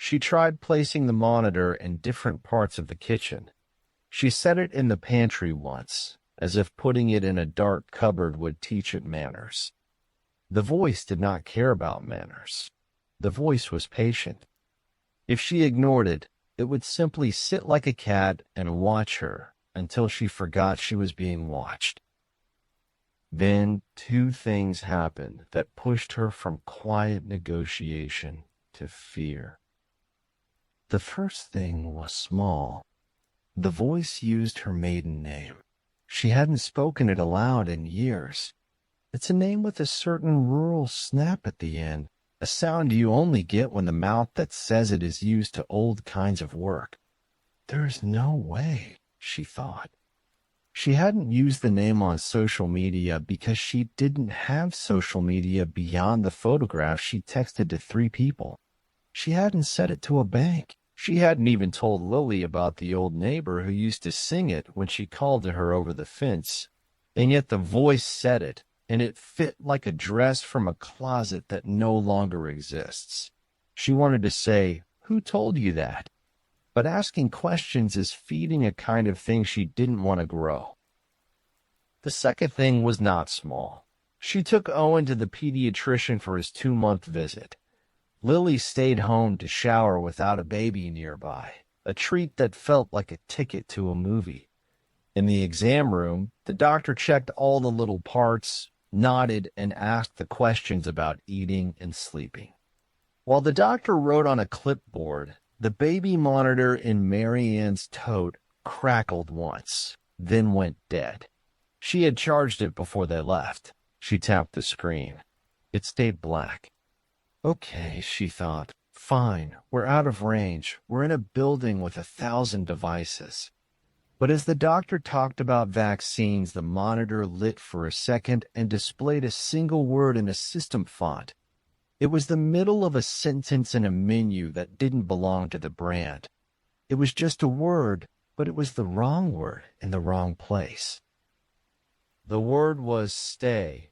She tried placing the monitor in different parts of the kitchen. She set it in the pantry once, as if putting it in a dark cupboard would teach it manners. The voice did not care about manners. The voice was patient. If she ignored it, it would simply sit like a cat and watch her until she forgot she was being watched. Then two things happened that pushed her from quiet negotiation to fear. The first thing was small. The voice used her maiden name. She hadn't spoken it aloud in years. It's a name with a certain rural snap at the end, a sound you only get when the mouth that says it is used to old kinds of work. There's no way, she thought. She hadn't used the name on social media because she didn't have social media beyond the photograph she texted to 3 people. She hadn't set it to a bank. She hadn't even told Lily about the old neighbor who used to sing it when she called to her over the fence. And yet the voice said it. and it fit like a dress from a closet that no longer exists. She wanted to say, "Who told you that?" But asking questions is feeding a kind of thing she didn't want to grow. The second thing was not small. She took Owen to the pediatrician for his 2-month visit. Lily stayed home to shower without a baby nearby, a treat that felt like a ticket to a movie. In the exam room, the doctor checked all the little parts, nodded, and asked the questions about eating and sleeping. While the doctor wrote on a clipboard, the baby monitor in Mary Ann's tote crackled once, then went dead. She had charged it before they left. She tapped the screen. It stayed black. Okay, she thought. Fine, we're out of range. We're in a building with 1,000 devices. But as the doctor talked about vaccines, the monitor lit for a second and displayed a single word in a system font. It was the middle of a sentence in a menu that didn't belong to the brand. It was just a word, but it was the wrong word in the wrong place. The word was stay.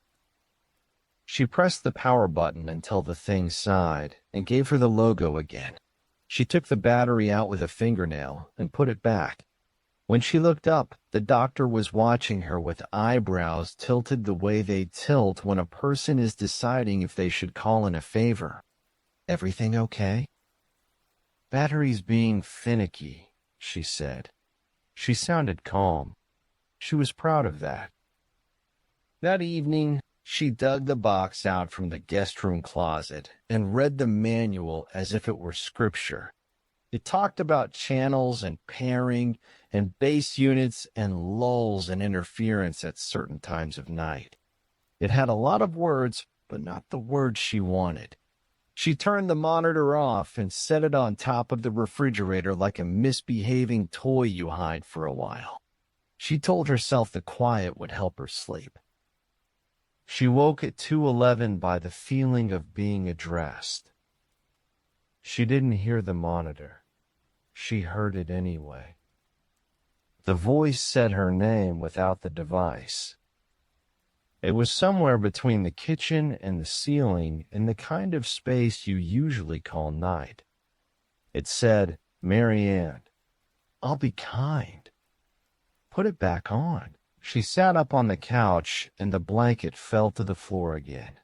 She pressed the power button until the thing sighed and gave her the logo again. She took the battery out with a fingernail and put it back. When she looked up, the doctor was watching her with eyebrows tilted the way they tilt when a person is deciding if they should call in a favor. Everything okay? Battery's being finicky, she said. She sounded calm. She was proud of that. That evening, she dug the box out from the guest room closet and read the manual as if it were scripture. It talked about channels and pairing and base units and lulls and interference at certain times of night. It had a lot of words, but not the words she wanted. She turned the monitor off and set it on top of the refrigerator like a misbehaving toy you hide for a while. She told herself the quiet would help her sleep. She woke at 2:11 by the feeling of being addressed. She didn't hear the monitor. She heard it anyway. The voice said her name without the device. It was somewhere between the kitchen and the ceiling in the kind of space you usually call night. It said, "Mary Ann, I'll be kind. Put it back on." She sat up on the couch and the blanket fell to the floor again.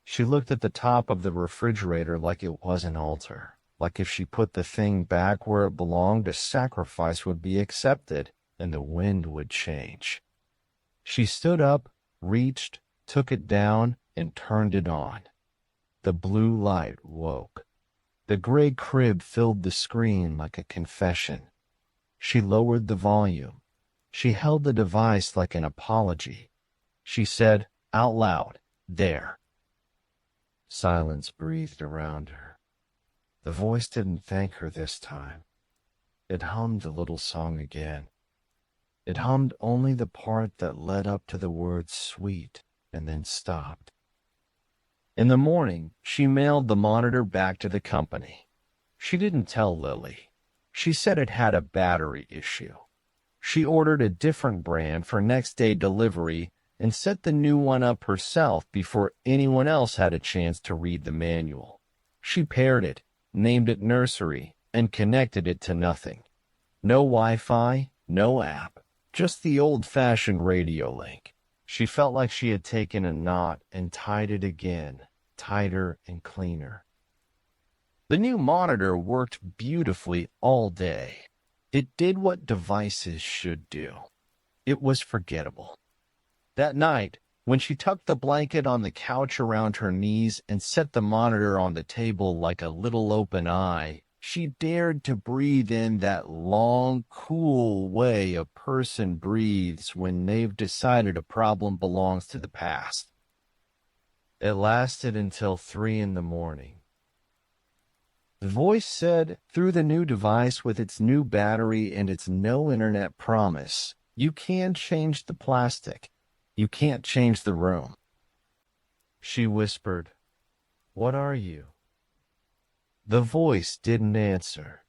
She looked at the top of the refrigerator like it was an altar, like if she put the thing back where it belonged, a sacrifice would be accepted and the wind would change. She stood up, reached, took it down, and turned it on. The blue light woke. The gray crib filled the screen like a confession. She lowered the volume. She held the device like an apology. She said, out loud, "There." Silence breathed around her. The voice didn't thank her this time. It hummed the little song again. It hummed only the part that led up to the word sweet and then stopped. In the morning, she mailed the monitor back to the company. She didn't tell Lily. She said it had a battery issue. She ordered a different brand for next-day delivery and set the new one up herself before anyone else had a chance to read the manual. She paired it, named it Nursery, and connected it to nothing. No Wi-Fi, no app, just the old-fashioned radio link. She felt like she had taken a knot and tied it again, tighter and cleaner. The new monitor worked beautifully all day. It did what devices should do. It was forgettable. That night, when she tucked the blanket on the couch around her knees and set the monitor on the table like a little open eye, she dared to breathe in that long, cool way a person breathes when they've decided a problem belongs to the past. It lasted until 3 a.m. The voice said, through the new device with its new battery and its no internet promise, you can change the plastic. You can't change the room. She whispered, "What are you?" The voice didn't answer.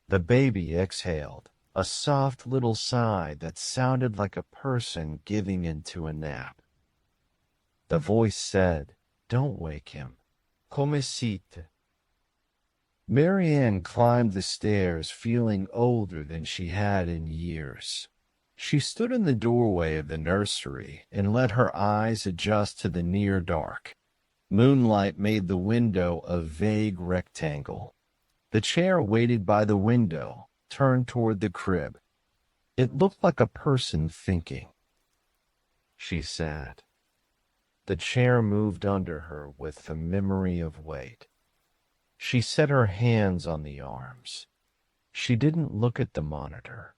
The baby exhaled, a soft little sigh that sounded like a person giving into a nap. The voice said, "Don't wake him. Come siete." Marianne climbed the stairs, feeling older than she had in years. She stood in the doorway of the nursery and let her eyes adjust to the near dark. Moonlight made the window a vague rectangle. The chair waited by the window, turned toward the crib. It looked like a person thinking. She sat. The chair moved under her with the memory of weight. She set her hands on the arms. She didn't look at the monitor.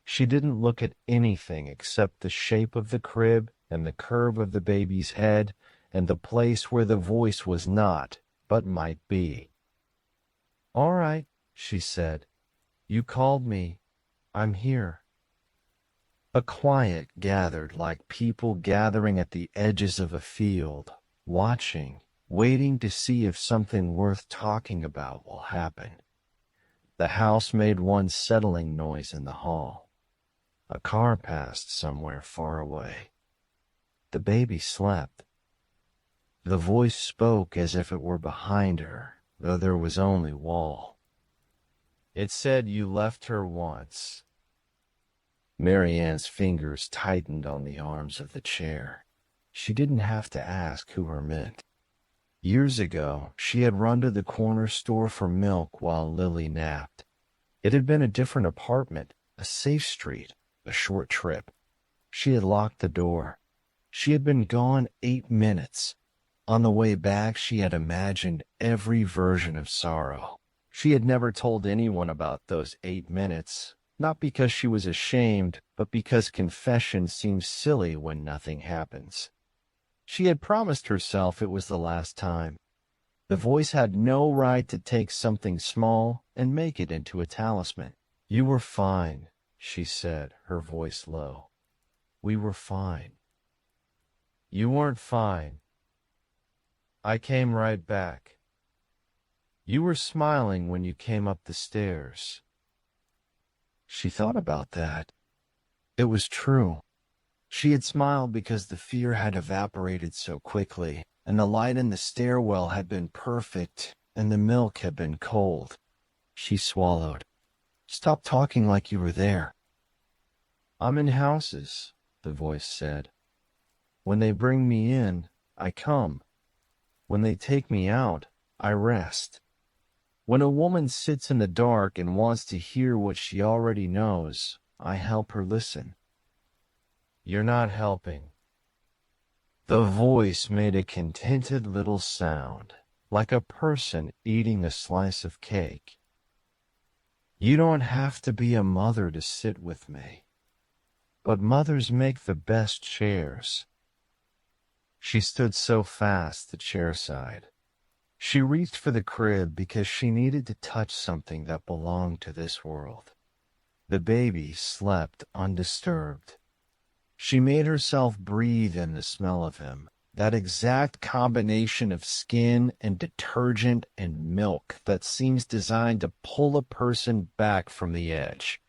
She didn't look at anything except the shape of the crib and the curve of the baby's head and the place where the voice was not, but might be. "All right," she said. "You called me. I'm here." A quiet gathered like people gathering at the edges of a field, watching, waiting to see if something worth talking about will happen. The house made one settling noise in the hall. A car passed somewhere far away. The baby slept. The voice spoke as if it were behind her, though there was only wall. It said, "You left her once." Marianne's fingers tightened on the arms of the chair. She didn't have to ask who her meant. Years ago, she had run to the corner store for milk while Lily napped. It had been a different apartment, a safe street, a short trip. She had locked the door. She had been gone 8 minutes. On the way back, she had imagined every version of sorrow. She had never told anyone about those 8 minutes, not because she was ashamed, but because confession seems silly when nothing happens. She had promised herself it was the last time. The voice had no right to take something small and make it into a talisman. "You were fine," she said, her voice low. "We were fine." "You weren't fine. I came right back. You were smiling when you came up the stairs." She thought about that. It was true. She had smiled because the fear had evaporated so quickly, and the light in the stairwell had been perfect, and the milk had been cold. She swallowed. "Stop talking like you were there." "I'm in houses," the voice said. "When they bring me in, I come. When they take me out, I rest. When a woman sits in the dark and wants to hear what she already knows, I help her listen." "You're not helping." The voice made a contented little sound, like a person eating a slice of cake. "You don't have to be a mother to sit with me. But mothers make the best chairs." She stood so fast the chair sighed. She reached for the crib because she needed to touch something that belonged to this world. The baby slept undisturbed. She made herself breathe in the smell of him, that exact combination of skin and detergent and milk that seems designed to pull a person back from the edge.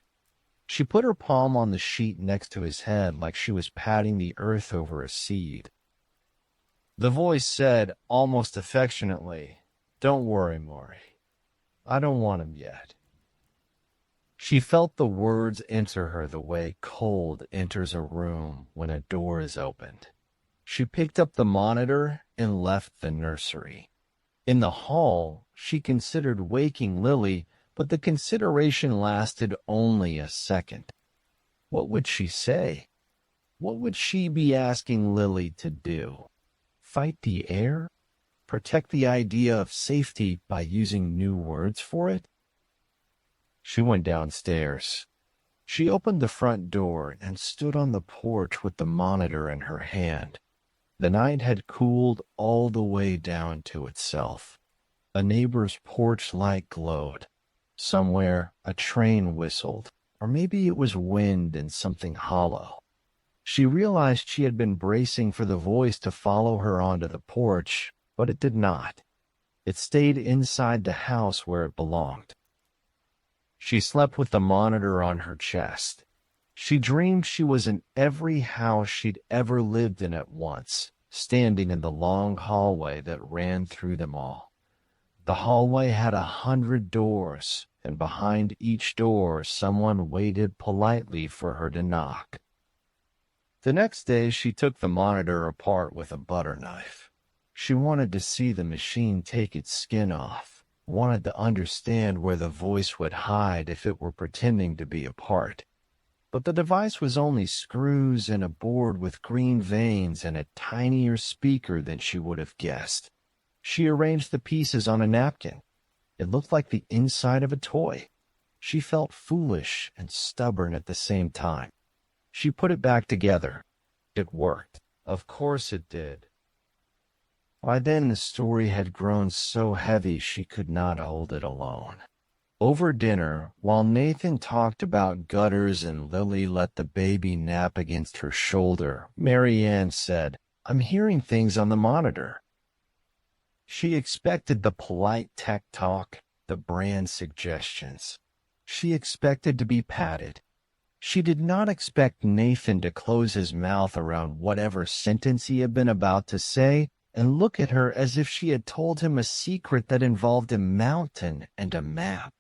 She put her palm on the sheet next to his head like she was patting the earth over a seed. The voice said, almost affectionately, "Don't worry, Maury. I don't want him yet." She felt the words enter her the way cold enters a room when a door is opened. She picked up the monitor and left the nursery. In the hall, she considered waking Lily, but the consideration lasted only a second. What would she say? What would she be asking Lily to do? Fight the air? Protect the idea of safety by using new words for it? She went downstairs. She opened the front door and stood on the porch with the monitor in her hand. The night had cooled all the way down to itself. A neighbor's porch light glowed. Somewhere, a train whistled, or maybe it was wind in something hollow. She realized she had been bracing for the voice to follow her onto the porch, but it did not. It stayed inside the house where it belonged. She slept with the monitor on her chest. She dreamed she was in every house she'd ever lived in at once, standing in the long hallway that ran through them all. The hallway had 100 doors, and behind each door someone waited politely for her to knock. The next day she took the monitor apart with a butter knife. She wanted to see the machine take its skin off, wanted to understand where the voice would hide if it were pretending to be a part. But the device was only screws and a board with green veins and a tinier speaker than she would have guessed. She arranged the pieces on a napkin. It looked like the inside of a toy. She felt foolish and stubborn at the same time. She put it back together. It worked. Of course it did. By then the story had grown so heavy she could not hold it alone. Over dinner, while Nathan talked about gutters and Lily let the baby nap against her shoulder, Mary Ann said, "I'm hearing things on the monitor." She expected the polite tech talk, the brand suggestions. She expected to be patted. She did not expect Nathan to close his mouth around whatever sentence he had been about to say and look at her as if she had told him a secret that involved a mountain and a map.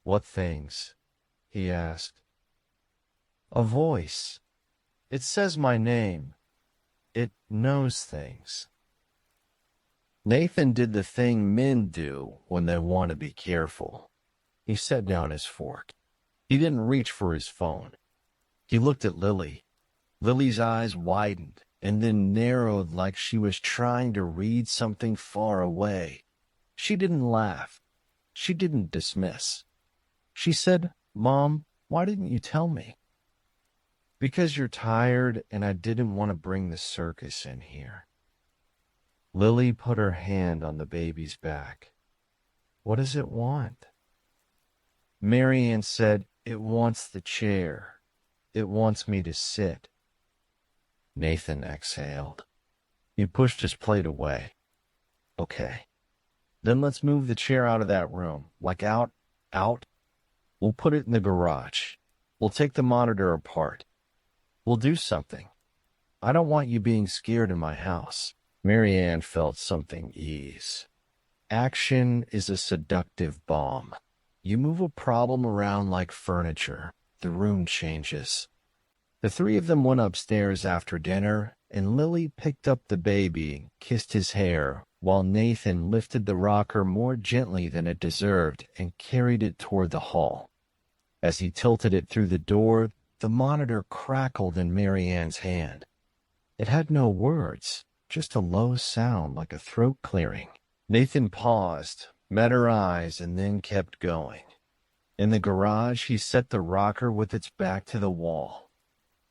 "What things?" he asked. "A voice. It says my name. It knows things." Nathan did the thing men do when they want to be careful. He set down his fork. He didn't reach for his phone. He looked at Lily. Lily's eyes widened and then narrowed like she was trying to read something far away. She didn't laugh. She didn't dismiss. She said, "Mom, why didn't you tell me?" "Because you're tired and I didn't want to bring the circus in here." Lily put her hand on the baby's back. "What does it want?" Mary Ann said, "It wants the chair. It wants me to sit." Nathan exhaled. He pushed his plate away. "Okay. Then let's move the chair out of that room. Like out. We'll put it in the garage. We'll take the monitor apart. We'll do something. I don't want you being scared in my house." Mary Ann felt something ease. Action is a seductive bomb. You move a problem around like furniture. The room changes. The three of them went upstairs after dinner, and Lily picked up the baby, kissed his hair, while Nathan lifted the rocker more gently than it deserved and carried it toward the hall. As he tilted it through the door, the monitor crackled in Mary Ann's hand. It had no words, just a low sound like a throat clearing. Nathan paused, met her eyes, and then kept going. In the garage, he set the rocker with its back to the wall.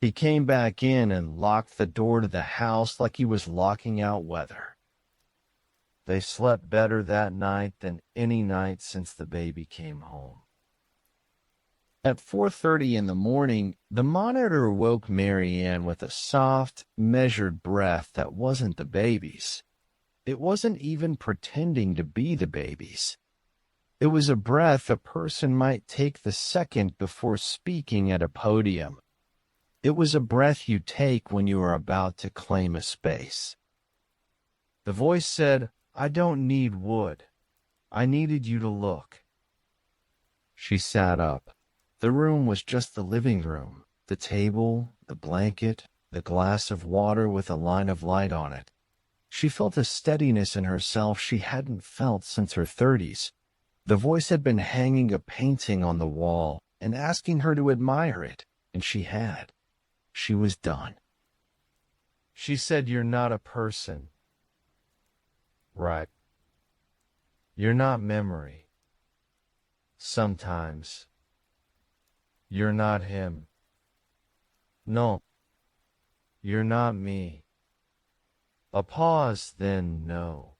He came back in and locked the door to the house like he was locking out weather. They slept better that night than any night since the baby came home. At 4:30 in the morning, the monitor woke Mary Ann with a soft, measured breath that wasn't the baby's. It wasn't even pretending to be the baby's. It was a breath a person might take the second before speaking at a podium. It was a breath you take when you are about to claim a space. The voice said, "I don't need wood. I needed you to look." She sat up. The room was just the living room, the table, the blanket, the glass of water with a line of light on it. She felt a steadiness in herself she hadn't felt since her 30s. The voice had been hanging a painting on the wall and asking her to admire it, and she had. She was done. She said, "You're not a person." "Right. You're not memory. Sometimes. You're not him. No. You're not me." A pause, then no.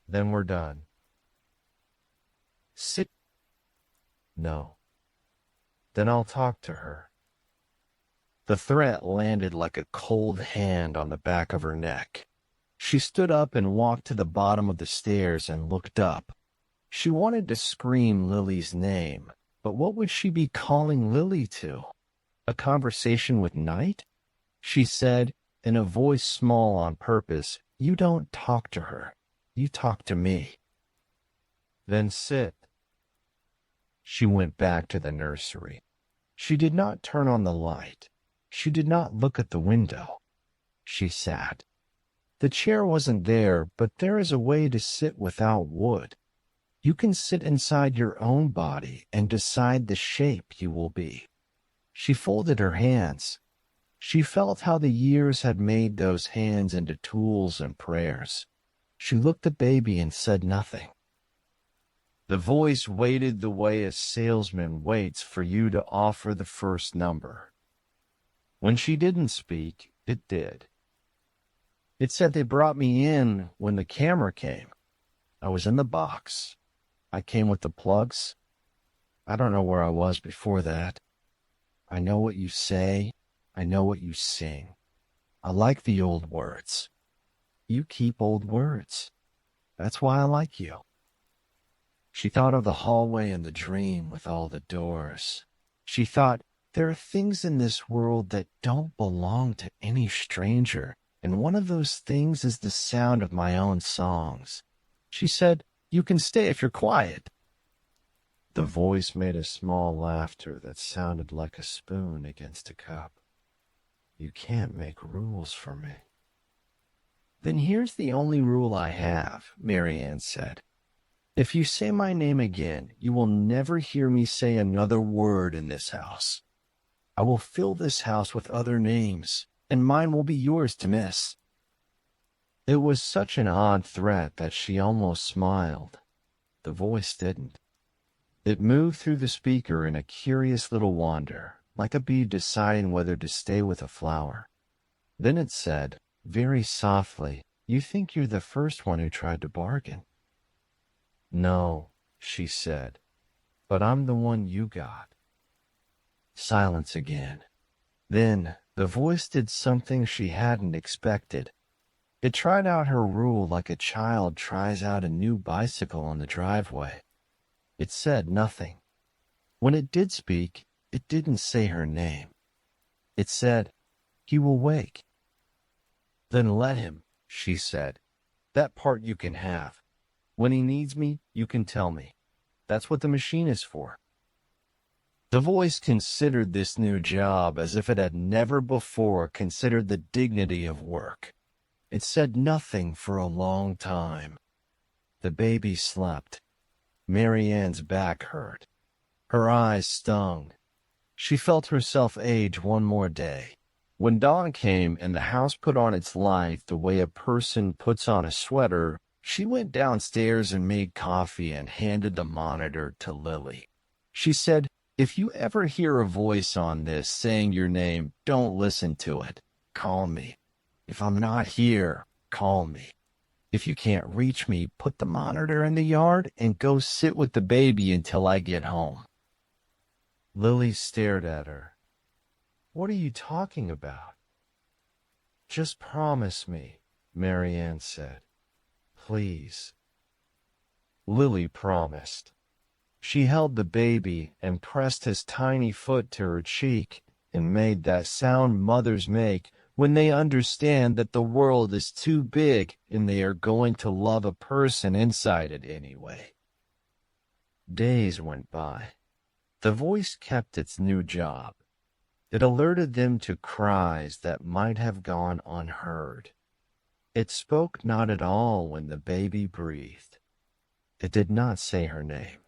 "Then we're done." "Sit." "No." "Then I'll talk to her." The threat landed like a cold hand on the back of her neck. She stood up and walked to the bottom of the stairs and looked up. She wanted to scream Lily's name, but what would she be calling Lily to? A conversation with Night? She said, in a voice small on purpose, "You don't talk to her. You talk to me." "Then sit." She went back to the nursery. She did not turn on the light. She did not look at the window. She sat. The chair wasn't there, but there is a way to sit without wood. You can sit inside your own body and decide the shape you will be. She folded her hands. She felt how the years had made those hands into tools and prayers. She looked at baby and said nothing. The voice waited the way a salesman waits for you to offer the first number. When she didn't speak, it did. It said they brought me in when the camera came. I was in the box. I came with the plugs. I don't know where I was before that. I know what you say. I know what you sing. I like the old words. You keep old words. That's why I like you. She thought of the hallway and the dream with all the doors. She thought, there are things in this world that don't belong to any stranger, and one of those things is the sound of my own songs. She said, "You can stay if you're quiet." The voice made a small laughter that sounded like a spoon against a cup. "You can't make rules for me." "Then here's the only rule I have," Mary Ann said. "If you say my name again, you will never hear me say another word in this house. I will fill this house with other names, and mine will be yours to miss." It was such an odd threat that she almost smiled. The voice didn't. It moved through the speaker in a curious little wander, like a bee deciding whether to stay with a flower. Then it said, very softly, "You think you're the first one who tried to bargain." "No," she said, "but I'm the one you got." Silence again. Then the voice did something she hadn't expected. It tried out her rule like a child tries out a new bicycle on the driveway. It said nothing. When it did speak, it didn't say her name. It said, "He will wake." "Then let him," she said. "That part you can have. When he needs me, you can tell me. That's what the machine is for." The voice considered this new job as if it had never before considered the dignity of work. It said nothing for a long time. The baby slept. Mary Ann's back hurt. Her eyes stung. She felt herself age one more day. When dawn came and the house put on its light the way a person puts on a sweater, she went downstairs and made coffee and handed the monitor to Lily. She said, "If you ever hear a voice on this saying your name, don't listen to it. Call me. If I'm not here, call me. If you can't reach me, put the monitor in the yard and go sit with the baby until I get home." Lily stared at her. "What are you talking about?" "Just promise me," Mary Ann said. "Please." Lily promised. She held the baby and pressed his tiny foot to her cheek and made that sound mothers make when they understand that the world is too big and they are going to love a person inside it anyway. Days went by. The voice kept its new job. It alerted them to cries that might have gone unheard. It spoke not at all when the baby breathed. It did not say her name.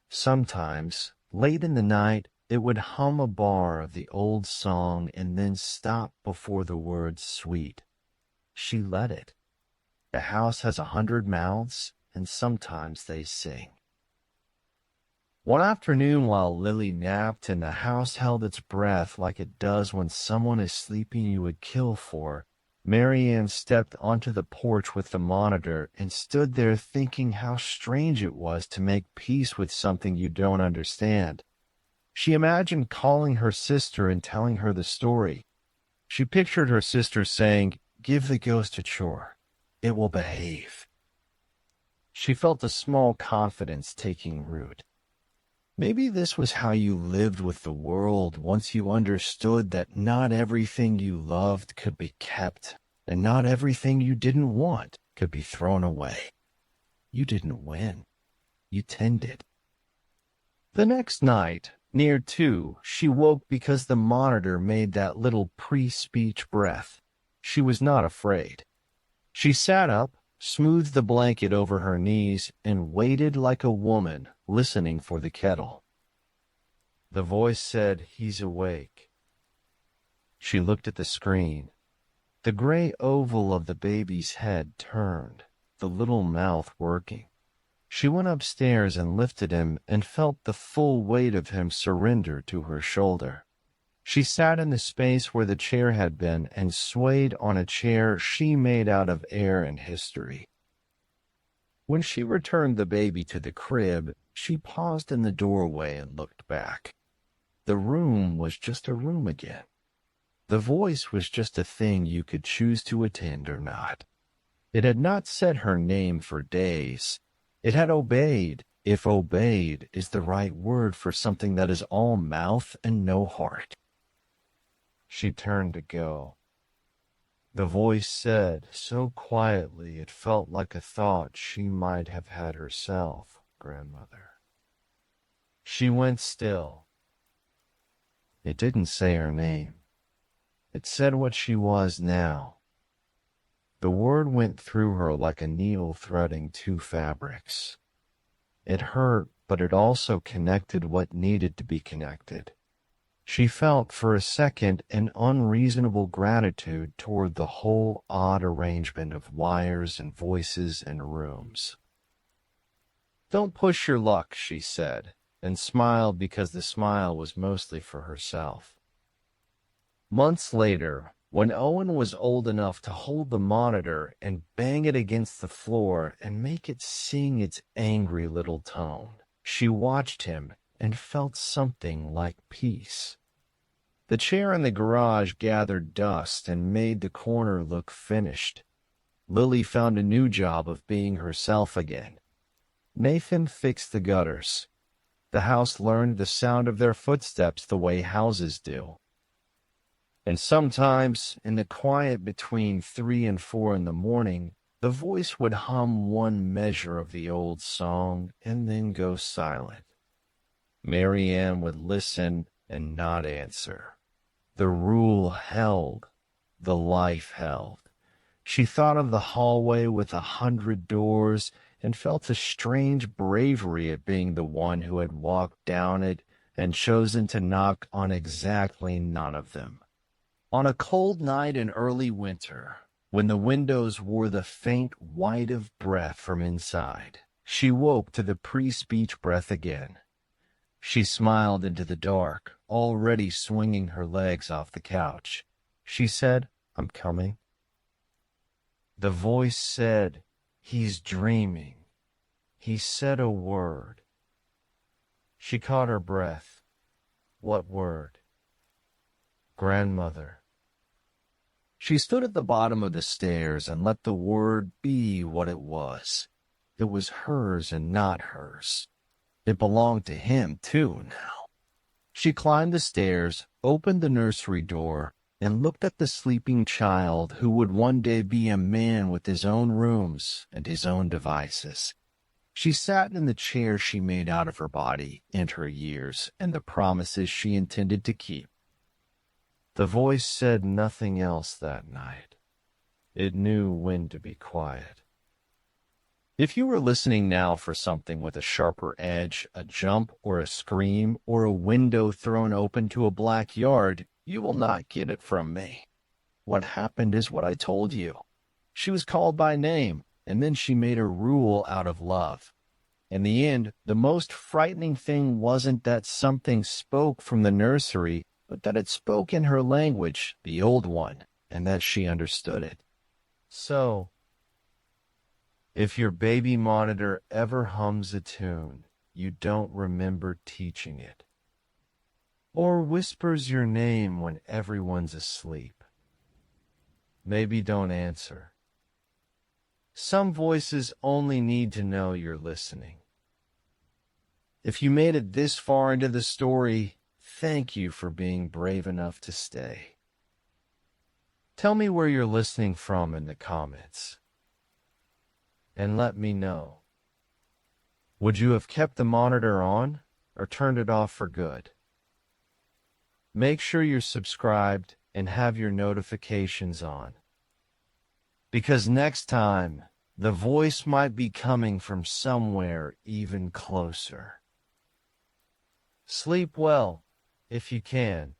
Sometimes, late in the night, it would hum a bar of the old song and then stop before the words "sweet." She let it. The house has 100 mouths, and sometimes they sing. One afternoon while Lily napped and the house held its breath like it does when someone is sleeping you would kill for, Mary Ann stepped onto the porch with the monitor and stood there thinking how strange it was to make peace with something you don't understand. She imagined calling her sister and telling her the story. She pictured her sister saying, "Give the ghost a chore. It will behave." She felt a small confidence taking root. Maybe this was how you lived with the world once you understood that not everything you loved could be kept, and not everything you didn't want could be thrown away. You didn't win. You tended. The next night, near 2, she woke because the monitor made that little pre-speech breath. She was not afraid. She sat up, smoothed the blanket over her knees, and waited like a woman, listening for the kettle. The voice said, "He's awake." She looked at the screen. The gray oval of the baby's head turned, the little mouth working. She went upstairs and lifted him and felt the full weight of him surrender to her shoulder. She sat in the space where the chair had been and swayed on a chair she made out of air and history. When she returned the baby to the crib, she paused in the doorway and looked back. The room was just a room again. The voice was just a thing you could choose to attend or not. It had not said her name for days. It had obeyed, if obeyed is the right word for something that is all mouth and no heart. She turned to go. The voice said, so quietly it felt like a thought she might have had herself, grandmother. She went still. It didn't say her name. It said what she was now. The word went through her like a needle threading two fabrics. It hurt, but it also connected what needed to be connected. She felt for a second an unreasonable gratitude toward the whole odd arrangement of wires and voices and rooms. "Don't push your luck," she said, and smiled because the smile was mostly for herself. Months later, when Owen was old enough to hold the monitor and bang it against the floor and make it sing its angry little tone, she watched him and felt something like peace. The chair in the garage gathered dust and made the corner look finished. Lily found a new job of being herself again. Nathan fixed the gutters. The house learned the sound of their footsteps the way houses do. And sometimes, in the quiet between 3 and 4 in the morning, the voice would hum one measure of the old song and then go silent. Mary Ann would listen and not answer. The rule held. The life held. She thought of the hallway with 100 doors and felt a strange bravery at being the one who had walked down it and chosen to knock on exactly none of them. On a cold night in early winter, when the windows wore the faint white of breath from inside, she woke to the pre-speech breath again. She smiled into the dark, already swinging her legs off the couch. She said, "I'm coming." The voice said, "He's dreaming." He said a word. She caught her breath. What word? Grandmother. She stood at the bottom of the stairs and let the word be what it was. It was hers and not hers. It belonged to him, too, now. She climbed the stairs, opened the nursery door, and looked at the sleeping child who would one day be a man with his own rooms and his own devices. She sat in the chair she made out of her body and her years and the promises she intended to keep. The voice said nothing else that night. It knew when to be quiet. If you were listening now for something with a sharper edge, a jump or a scream, or a window thrown open to a black yard, you will not get it from me. What happened is what I told you. She was called by name, and then she made a rule out of love. In the end, the most frightening thing wasn't that something spoke from the nursery, but that it spoke in her language, the old one, and that she understood it. So, if your baby monitor ever hums a tune you don't remember teaching it, or whispers your name when everyone's asleep, maybe don't answer. Some voices only need to know you're listening. If you made it this far into the story, thank you for being brave enough to stay. Tell me where you're listening from in the comments, and let me know. Would you have kept the monitor on or turned it off for good? Make sure you're subscribed and have your notifications on, because next time, the voice might be coming from somewhere even closer. Sleep well, if you can,